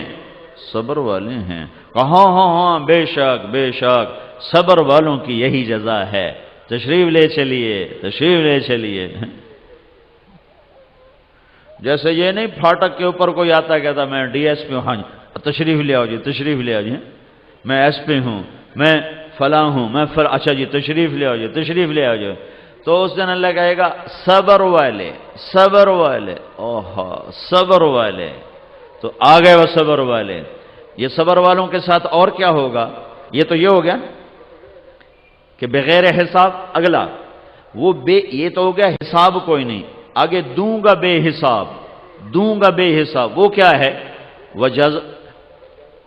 صبر والے ہیں. کہاں ہاں ہاں بے شک بے شک صبر والوں کی یہی جزا ہے. تشریف لے چلیے، تشریف لے چلیے. جیسے یہ نہیں پھاٹک کے اوپر کوئی آتا کہتا میں ڈی ایس پی ہوں، ہاں تشریف لے آؤ جی، تشریف لے آؤ جی، میں ایس پی ہوں، میں فلاں ہوں، میں اچھا جی تشریف لے آؤ جی، تشریف لے آؤ جی. تو اس دن اللہ کہے گا صبر والے، صبر والے، اوہا صبر والے. تو آ گئے وہ صبر والے. یہ صبر والوں کے ساتھ اور کیا ہوگا؟ یہ تو یہ ہو گیا کہ بغیر حساب. اگلا وہ یہ تو ہو گیا حساب کوئی نہیں. آگے دوں گا بے حساب، دوں گا بے حساب. وہ کیا ہے؟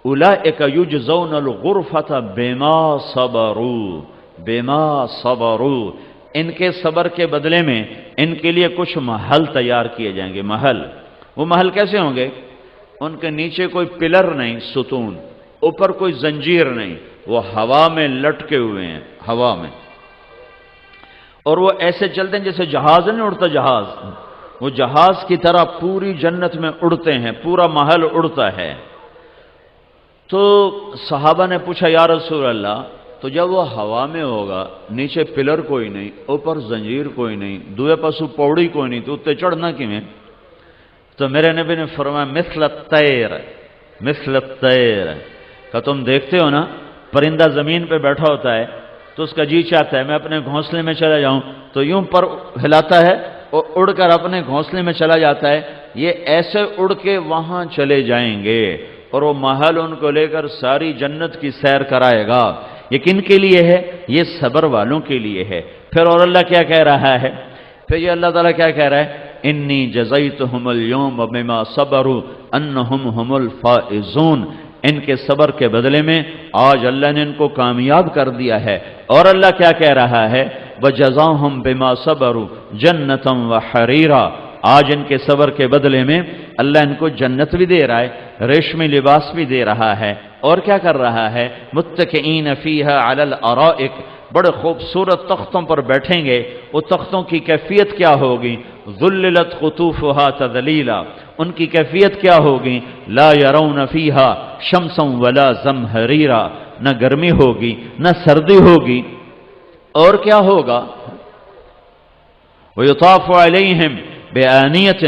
اولئک یجزون الغرفۃ بما صبروا، بما صبروا. ان کے صبر کے بدلے میں ان کے لیے کچھ محل تیار کیے جائیں گے. محل، وہ محل کیسے ہوں گے؟ ان کے نیچے کوئی پلر نہیں، ستون، اوپر کوئی زنجیر نہیں، وہ ہوا میں لٹکے ہوئے ہیں، ہوا میں. اور وہ ایسے چلتے ہیں جیسے جہاز نہیں اڑتا، جہاز، وہ جہاز کی طرح پوری جنت میں اڑتے ہیں، پورا محل اڑتا ہے. تو صحابہ نے پوچھا یا رسول اللہ تو جب وہ ہوا میں ہوگا، نیچے پلر کوئی نہیں، اوپر زنجیر کوئی نہیں، دوے پاسو پوڑی کوئی نہیں، تو اتنے چڑھنا کیویں؟ تو میرے نبی نے فرمایا مثل الطیر، مثل الطیر. کہ تم دیکھتے ہو نا پرندہ زمین پہ بیٹھا ہوتا ہے تو اس کا جی چاہتا ہے میں اپنے گھونسلے میں چلا جاؤں، تو یوں پر ہلاتا ہے اور اڑ کر اپنے گھونسلے میں چلا جاتا ہے۔ یہ ایسے اڑ کے وہاں چلے جائیں گے اور وہ محل ان کو لے کر ساری جنت کی سیر کرائے گا۔ یہ کن کے لیے ہے؟ یہ صبر والوں کے لیے ہے۔ پھر اور اللہ کیا کہہ رہا ہے؟ پھر یہ اللہ تعالیٰ کیا کہہ رہا ہے؟ انی جزیتہم اليوم بما صبروا انہم هم الفائزون۔ ان کے صبر کے بدلے میں آج اللہ نے ان کو کامیاب کر دیا ہے۔ اور اللہ کیا کہہ رہا ہے؟ وجزاہم بما صبروا جنتا وحریرا۔ آج ان کے صبر کے بدلے میں اللہ ان کو جنت بھی دے رہا ہے، ریشمی لباس بھی دے رہا ہے، اور کیا کر رہا ہے؟ متکئین فیہا علی الارائک، بڑے خوبصورت تختوں پر بیٹھیں گے۔ وہ تختوں کی کیفیت کیا ہوگی؟ ذللت قطوفہا تذلیلا، ان کی کیفیت کیا ہوگی؟ لا یرون فیہا شمسا ولا زمہریرا، نہ گرمی ہوگی نہ سردی ہوگی۔ اور کیا ہوگا؟ ویطاف علیہم بآنیۃ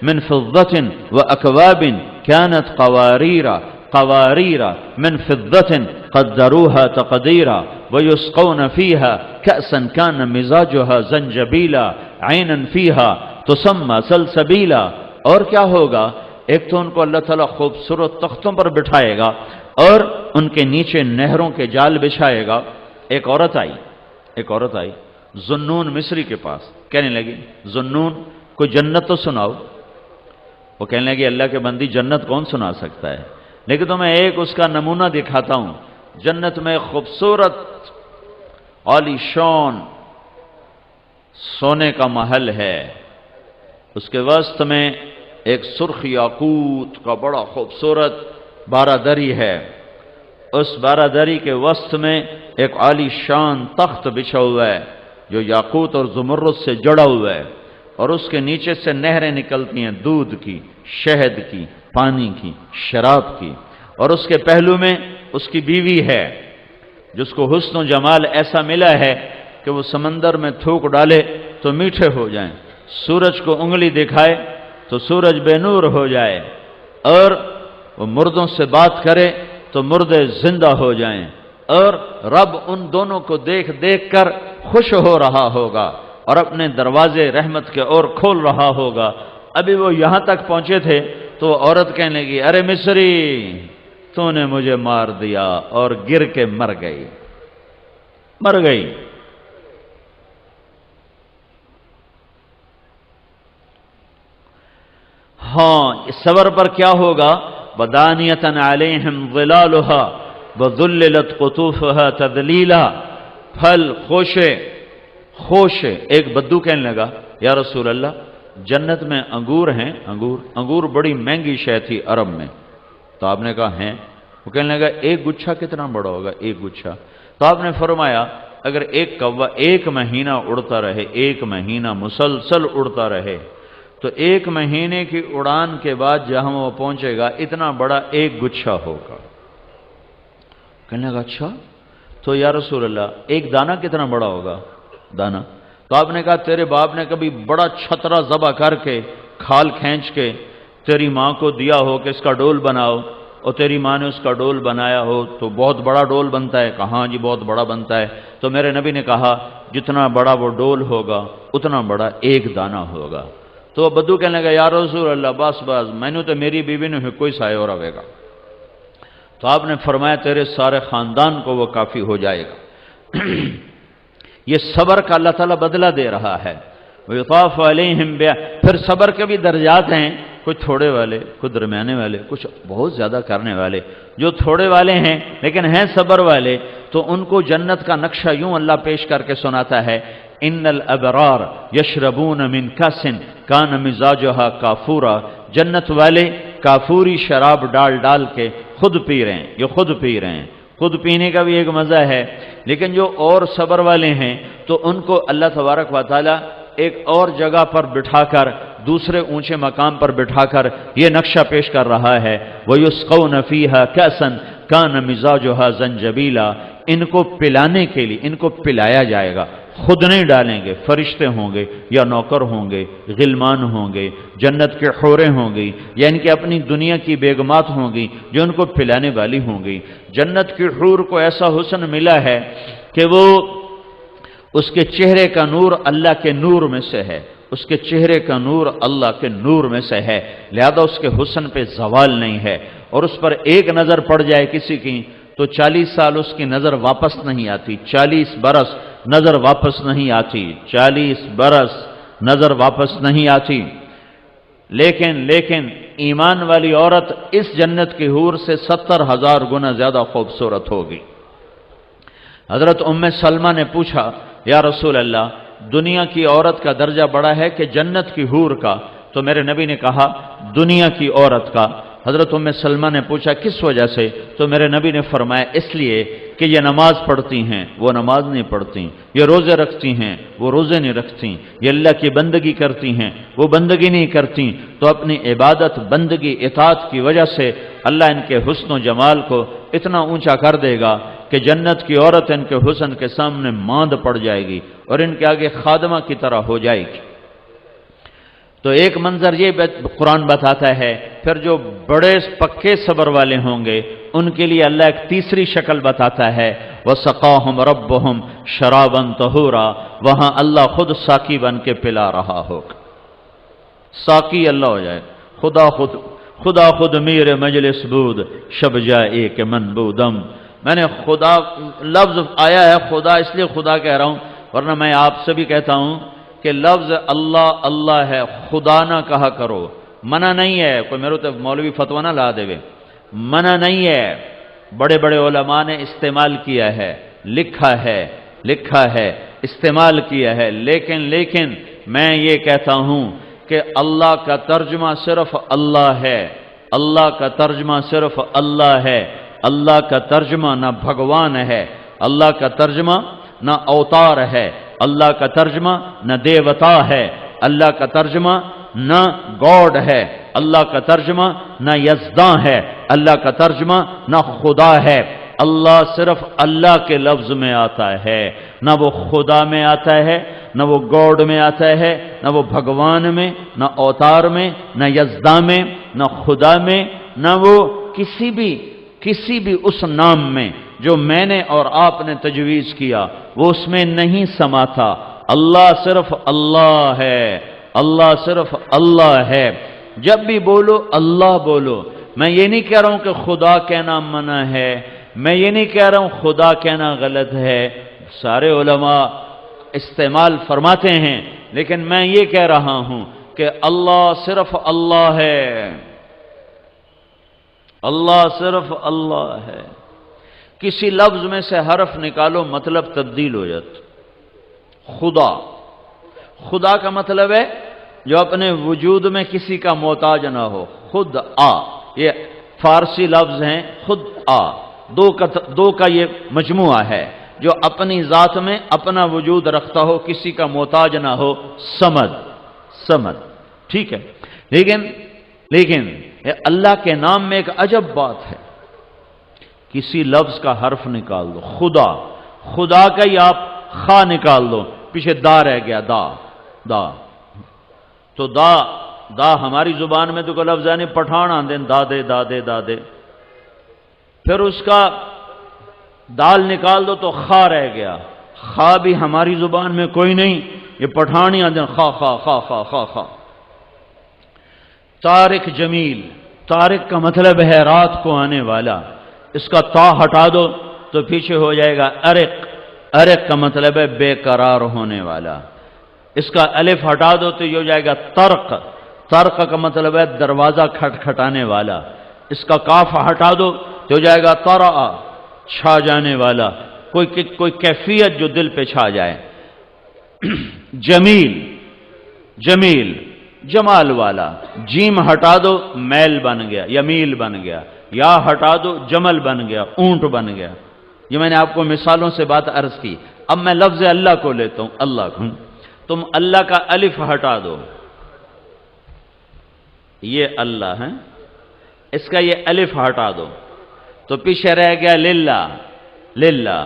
من فضة وأكواب كانت قوارير من فضة قدروها تقديرا ويسقون فيها كأسا كان مزاجها زنجبيلا عينا فيها تسمى سلسبيلا۔ اور کیا ہوگا؟ ایک تو ان کو اللہ تعالیٰ خوبصورت تختوں پر بٹھائے گا اور ان کے نیچے نہروں کے جال بچھائے گا۔ ایک عورت آئی ذنون مصری کے پاس، کہنے لگی ذنون کوئی جنت تو سناؤ۔ وہ کہنے لگی اللہ کے بندی جنت کون سنا سکتا ہے، لیکن تو میں ایک اس کا نمونہ دکھاتا ہوں۔ جنت میں خوبصورت عالی شان سونے کا محل ہے، اس کے وسط میں ایک سرخ یاقوت کا بڑا خوبصورت بارادری ہے، اس بارادری کے وسط میں ایک عالی شان تخت بچھا ہوا ہے جو یاقوت اور زمرد سے جڑا ہوا ہے، اور اس کے نیچے سے نہریں نکلتی ہیں دودھ کی، شہد کی، پانی کی، شراب کی، اور اس کے پہلو میں اس کی بیوی ہے جس کو حسن و جمال ایسا ملا ہے کہ وہ سمندر میں تھوک ڈالے تو میٹھے ہو جائیں، سورج کو انگلی دکھائے تو سورج بے نور ہو جائے، اور وہ مردوں سے بات کرے تو مردے زندہ ہو جائیں، اور رب ان دونوں کو دیکھ دیکھ کر خوش ہو رہا ہوگا اور اپنے دروازے رحمت کے اور کھول رہا ہوگا۔ ابھی وہ یہاں تک پہنچے تھے تو عورت کہنے لگی ارے مصری تو نے مجھے مار دیا، اور گر کے مر گئی۔ ہاں، صبر پر کیا ہوگا؟ بدانیۃ علیہم ظلالھا وذللت قطوفھا تذلیلا۔ پھل خوش ایک بدو کہنے لگا یا رسول اللہ جنت میں انگور ہیں، انگور بڑی مہنگی شے تھی عرب میں، تو آپ نے کہا ہیں؟ وہ کہنے لگا ایک گچھا کتنا بڑا ہوگا؟ ایک گچھا؟ تو آپ نے فرمایا اگر ایک کوا ایک مہینہ اڑتا رہے، ایک مہینہ مسلسل اڑتا رہے، تو ایک مہینے کی اڑان کے بعد جہاں وہ پہنچے گا اتنا بڑا ایک گچھا ہوگا۔ کہنے لگا اچھا، تو یا رسول اللہ ایک دانہ کتنا بڑا ہوگا؟ دانہ؟ تو آپ نے کہا تیرے باپ نے کبھی بڑا چھترا ذبح کر کے کھال کھینچ کے تیری ماں کو دیا ہو کہ اس کا ڈول بناؤ، اور تیری ماں نے اس کا ڈول بنایا ہو تو بہت بڑا ڈول بنتا ہے؟ کہا ہاں جی بہت بڑا بنتا ہے۔ تو میرے نبی نے کہا جتنا بڑا وہ ڈول ہوگا اتنا بڑا ایک دانہ ہوگا۔ تو بدو کہنے لگا یا رسول اللہ بس میں نے تو میری بیوی نے کوئی سائے اور آئے گا۔ تو آپ نے فرمایا تیرے سارے خاندان کو وہ کافی ہو جائے گا۔ یہ صبر کا اللہ تعالیٰ بدلہ دے رہا ہے۔ وَيُطَافُ عَلَيْهِمْ پھر صبر کے بھی درجات ہیں، کچھ تھوڑے والے، کچھ درمیانے والے، کچھ بہت زیادہ کرنے والے۔ جو تھوڑے والے ہیں لیکن ہیں صبر والے، تو ان کو جنت کا نقشہ یوں اللہ پیش کر کے سناتا ہے ان الابرار یشربون من کاس کان مزاجها کافورا۔ جنت والے کافوری شراب ڈال کے خود پی رہے ہیں، یہ خود پی رہے ہیں۔ خود پینے کا بھی ایک مزہ ہے، لیکن جو اور صبر والے ہیں تو ان کو اللہ تبارک و تعالی ایک اور جگہ پر بٹھا کر، دوسرے اونچے مقام پر بٹھا کر یہ نقشہ پیش کر رہا ہے وَيُسْقَوْنَ فِيهَا كَأْسًا كَانَ مِزَاجُهَا زَنْجَبِيلًا۔ ان کو پلانے کے لیے ان کو پلایا جائے گا، خود نہیں ڈالیں گے، فرشتے ہوں گے یا نوکر ہوں گے، غلمان ہوں گے، جنت کے حوریں ہوں گی، یا ان کی اپنی دنیا کی بیگمات ہوں گی جو ان کو پلانے والی ہوں گی۔ جنت کی حور کو ایسا حسن ملا ہے کہ وہ اس کے چہرے کا نور اللہ کے نور میں سے ہے، اس کے چہرے کا نور اللہ کے نور میں سے ہے، لہذا اس کے حسن پہ زوال نہیں ہے، اور اس پر ایک نظر پڑ جائے کسی کی تو 40 سال اس کی نظر واپس نہیں آتی، 40 برس نظر واپس نہیں آتی، 40 برس نظر واپس نہیں آتی۔ لیکن ایمان والی عورت اس جنت کی حور سے 70,000 گنا زیادہ خوبصورت ہوگی۔ حضرت ام سلمہ نے پوچھا، یا رسول اللہ، دنیا کی عورت کا درجہ بڑا ہے کہ جنت کی حور کا؟ تو میرے نبی نے کہا دنیا کی عورت کا۔ حضرت ام سلمہ نے پوچھا کس وجہ سے؟ تو میرے نبی نے فرمایا اس لیے کہ یہ نماز پڑھتی ہیں، وہ نماز نہیں پڑھتی، یہ روزے رکھتی ہیں، وہ روزے نہیں رکھتی، یہ اللہ کی بندگی کرتی ہیں، وہ بندگی نہیں کرتی، تو اپنی عبادت بندگی اطاعت کی وجہ سے اللہ ان کے حسن و جمال کو اتنا اونچا کر دے گا کہ جنت کی عورت ان کے حسن کے سامنے ماند پڑ جائے گی اور ان کے آگے خادمہ کی طرح ہو جائے گی۔ تو ایک منظر یہ قرآن بتاتا ہے، پھر جو بڑے پکے صبر والے ہوں گے ان کے لیے اللہ ایک تیسری شکل بتاتا ہے، وَسَقَاهُمْ رَبُّهُمْ شَرَابًا طَهُورًا، وہاں اللہ خود ساقی بن کے پلا رہا ہوگا۔ ساقی اللہ ہو جائے، خدا خود میر مجلس بود، شب جائے کہ من بودم۔ میں نے خدا لفظ آیا ہے خدا اس لیے خدا کہہ رہا ہوں، ورنہ میں آپ سے بھی کہتا ہوں کہ لفظ اللہ اللہ ہے، خدا نہ کہا کرو، منع نہیں ہے، کوئی میرے تو مولوی فتویٰ نہ لا دے، منع نہیں ہے، بڑے بڑے علماء نے استعمال کیا ہے، لکھا ہے استعمال کیا ہے، لیکن میں یہ کہتا ہوں کہ اللہ کا ترجمہ صرف اللہ ہے، اللہ کا ترجمہ صرف اللہ ہے، اللہ کا ترجمہ نہ بھگوان ہے، اللہ کا ترجمہ نہ اوتار ہے، اللہ کا ترجمہ نہ دیوتا ہے، اللہ کا ترجمہ نہ گاڈ ہے، اللہ کا ترجمہ نہ یزداں ہے، اللہ کا ترجمہ نہ خدا ہے۔ اللہ صرف اللہ کے لفظ میں آتا ہے، نہ وہ خدا میں آتا ہے، نہ وہ گاڈ میں آتا ہے، نہ وہ بھگوان میں، نہ اوتار میں، نہ یزداں میں، نہ خدا میں، نہ وہ کسی بھی اس نام میں جو میں نے اور آپ نے تجویز کیا وہ اس میں نہیں سماتا۔ اللہ صرف اللہ ہے، اللہ صرف اللہ ہے۔ جب بھی بولو اللہ بولو۔ میں یہ نہیں کہہ رہا ہوں کہ خدا کہنا منع ہے، میں یہ نہیں کہہ رہا ہوں خدا کہنا غلط ہے، سارے علماء استعمال فرماتے ہیں، لیکن میں یہ کہہ رہا ہوں کہ اللہ صرف اللہ ہے، اللہ صرف اللہ ہے۔ کسی لفظ میں سے حرف نکالو مطلب تبدیل ہو جاتا۔ خدا کا مطلب ہے جو اپنے وجود میں کسی کا محتاج نہ ہو، خود آ، یہ فارسی لفظ ہیں، خود آ، دو کا یہ مجموعہ ہے، جو اپنی ذات میں اپنا وجود رکھتا ہو، کسی کا محتاج نہ ہو، سمد، ٹھیک ہے۔ لیکن یہ اللہ کے نام میں ایک عجب بات ہے، کسی لفظ کا حرف نکال دو، خدا کا ہی آپ خا نکال دو، پیچھے دا رہ گیا، دا تو دا ہماری زبان میں تو کوئی لفظ ہے نہیں، پٹھان آندے دادے، پھر اس کا دال نکال دو تو خا رہ گیا، خا بھی ہماری زبان میں کوئی نہیں، یہ پٹھان ہی آندے خا۔ طارق جمیل، طارق کا مطلب ہے رات کو آنے والا، اس کا تا ہٹا دو تو پیچھے ہو جائے گا ارق کا مطلب ہے بے قرار ہونے والا، اس کا الف ہٹا دو تو یہ ہو جائے گا طرق کا مطلب ہے دروازہ کھٹکھٹانے والا، اس کا کاف ہٹا دو تو ہو جائے گا طرع، چھا جانے والا، کوئی کیفیت جو دل پہ چھا جائے۔ جمیل جمال والا، جیم ہٹا دو میل بن گیا، یمیل بن گیا، یا ہٹا دو جمل بن گیا، اونٹ بن گیا۔ یہ میں نے آپ کو مثالوں سے بات عرض کی۔ اب میں لفظ اللہ کو لیتا ہوں، اللہ کو، تم اللہ کا الف ہٹا دو، یہ اللہ ہے، اس کا یہ الف ہٹا دو تو پیچھے رہ گیا للہ۔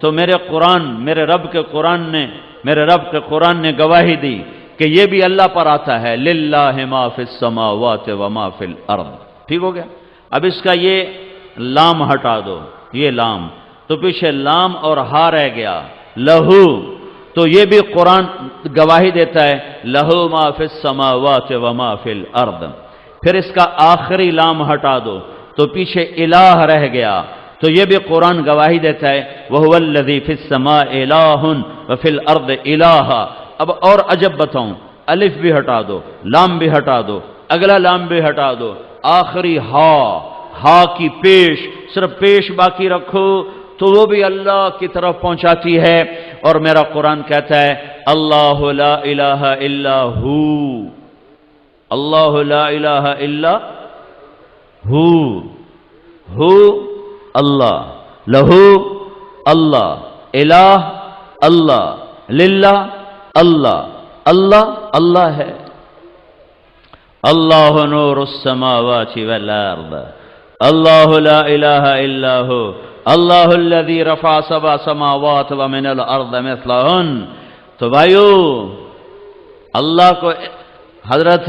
تو میرے رب کے قرآن نے میرے رب کے قرآن نے گواہی دی کہ یہ بھی اللہ پر آتا ہے، للہ ما فی السماوات وما فی الارض۔ ٹھیک ہو گیا؟ اب اس کا یہ لام ہٹا دو، یہ لام تو پیچھے لام اور ہا رہ گیا، لہو، تو یہ بھی قرآن گواہی دیتا ہے لہو ما فی السماوات وما فی الارض۔ پھر اس کا آخری لام ہٹا دو تو پیچھے الہ رہ گیا، تو یہ بھی قرآن گواہی دیتا ہے وَهُوَ الَّذِي فِي السَّمَاءِ إِلَٰهٌ وَفِي الْأَرْضِ إِلَٰهٌ۔ اب اور عجب بتاؤں، الف بھی ہٹا دو، لام بھی ہٹا دو، اگلا لام بھی ہٹا دو، آخری ہا کی پیش، صرف پیش باقی رکھو تو وہ بھی اللہ کی طرف پہنچاتی ہے۔ اور میرا قرآن کہتا ہے اللہ لا الہ الا ہو، اللہ لا الہ الا ہو اللہ، لہو اللہ، الہ اللہ، للہ اللہ، اللہ اللہ ہے۔ اللہ نور السماوات والارض، اللہ لا الہ الا ہو، اللہ الذی رفع سبع سماوات ومن الارض مثلہن۔ تو بھائیو، اللہ کو حضرت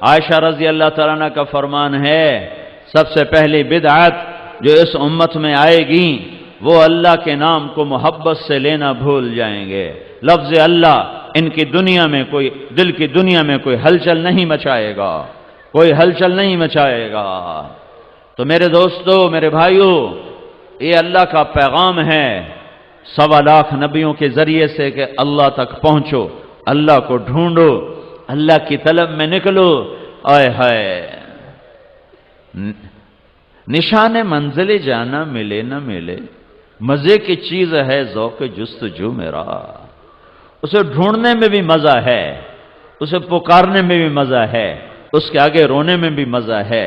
عائشہ رضی اللہ تعالیٰ عنہ کا فرمان ہے، سب سے پہلی بدعت جو اس امت میں آئے گی وہ اللہ کے نام کو محبت سے لینا بھول جائیں گے۔ لفظ اللہ ان کی دنیا میں کوئی، دل کی دنیا میں کوئی ہلچل نہیں مچائے گا، کوئی ہلچل نہیں مچائے گا۔ تو میرے دوستو، میرے بھائیو، یہ اللہ کا پیغام ہے 1.25 لاکھ نبیوں کے ذریعے سے کہ اللہ تک پہنچو، اللہ کو ڈھونڈو، اللہ کی طلب میں نکلو۔ آئے ہائے، نشان منزل جانا ملے نہ ملے، مزے کی چیز ہے ذوق جستجو میرا۔ اسے ڈھونڈنے میں بھی مزہ ہے، اسے پکارنے میں بھی مزہ ہے، اس کے آگے رونے میں بھی مزہ ہے،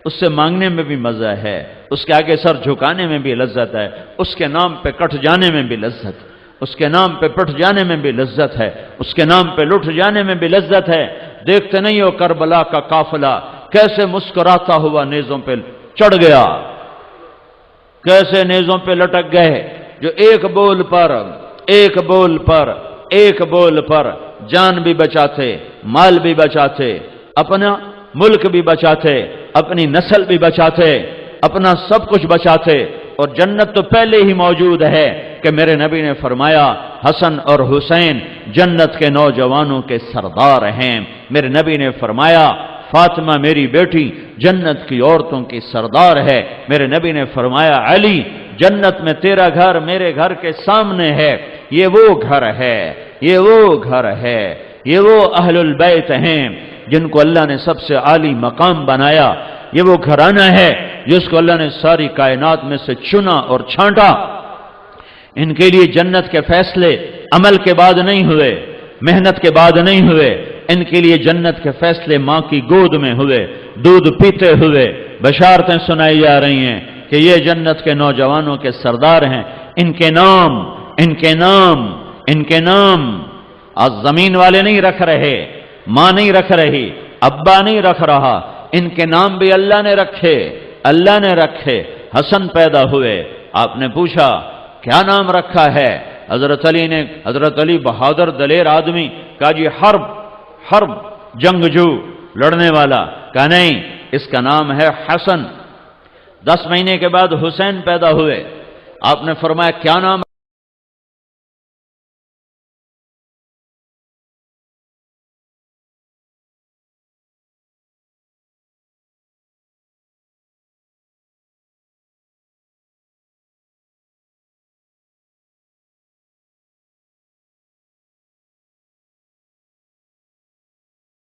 اس سے مانگنے میں بھی مزہ ہے، اس کے آگے سر جھکانے میں بھی لذت ہے، اس کے نام پہ کٹ جانے میں بھی لذت، اس کے نام پہ پٹ جانے میں بھی لذت ہے، اس کے نام پہ لٹ جانے میں بھی لذت ہے۔ دیکھتے نہیں ہو کربلا کا قافلہ کیسے مسکراتا ہوا نیزوں پہ چڑھ گیا، کیسے نیزوں پہ لٹک گئے، جو ایک بول پر جان بھی بچاتے، مال بھی بچاتے، اپنا ملک بھی بچاتے، اپنی نسل بھی بچاتے، اپنا سب کچھ بچاتے، اور جنت تو پہلے ہی موجود ہے کہ میرے نبی نے فرمایا حسن اور حسین جنت کے نوجوانوں کے سردار ہیں۔ میرے نبی نے فرمایا فاطمہ میری بیٹی جنت کی عورتوں کی سردار ہے۔ میرے نبی نے فرمایا علی جنت میں تیرا گھر میرے گھر کے سامنے ہے، یہ وہ گھر ہے، یہ وہ گھر ہے، یہ وہ اہل البیت ہیں جن کو اللہ نے سب سے عالی مقام بنایا، یہ وہ گھرانہ ہے جس کو اللہ نے ساری کائنات میں سے چنا اور چھانٹا۔ ان کے لیے جنت کے فیصلے عمل کے بعد نہیں ہوئے، محنت کے بعد نہیں ہوئے، ان کے لیے جنت کے فیصلے ماں کی گود میں ہوئے، دودھ پیتے ہوئے بشارتیں سنائی جا رہی ہیں کہ یہ جنت کے نوجوانوں کے سردار ہیں۔ ان کے نام آج زمین والے نہیں رکھ رہے، ماں نہیں رکھ رہی، ابا نہیں رکھ رہا، ان کے نام بھی اللہ نے رکھے، اللہ نے رکھے۔ حسن پیدا ہوئے، آپ نے پوچھا کیا نام رکھا ہے؟ حضرت علی بہادر دلیر آدمی، کہا جی حرب جنگجو لڑنے والا، کہا نہیں اس کا نام ہے حسن۔ 10 مہینے کے بعد حسین پیدا ہوئے، آپ نے فرمایا کیا نام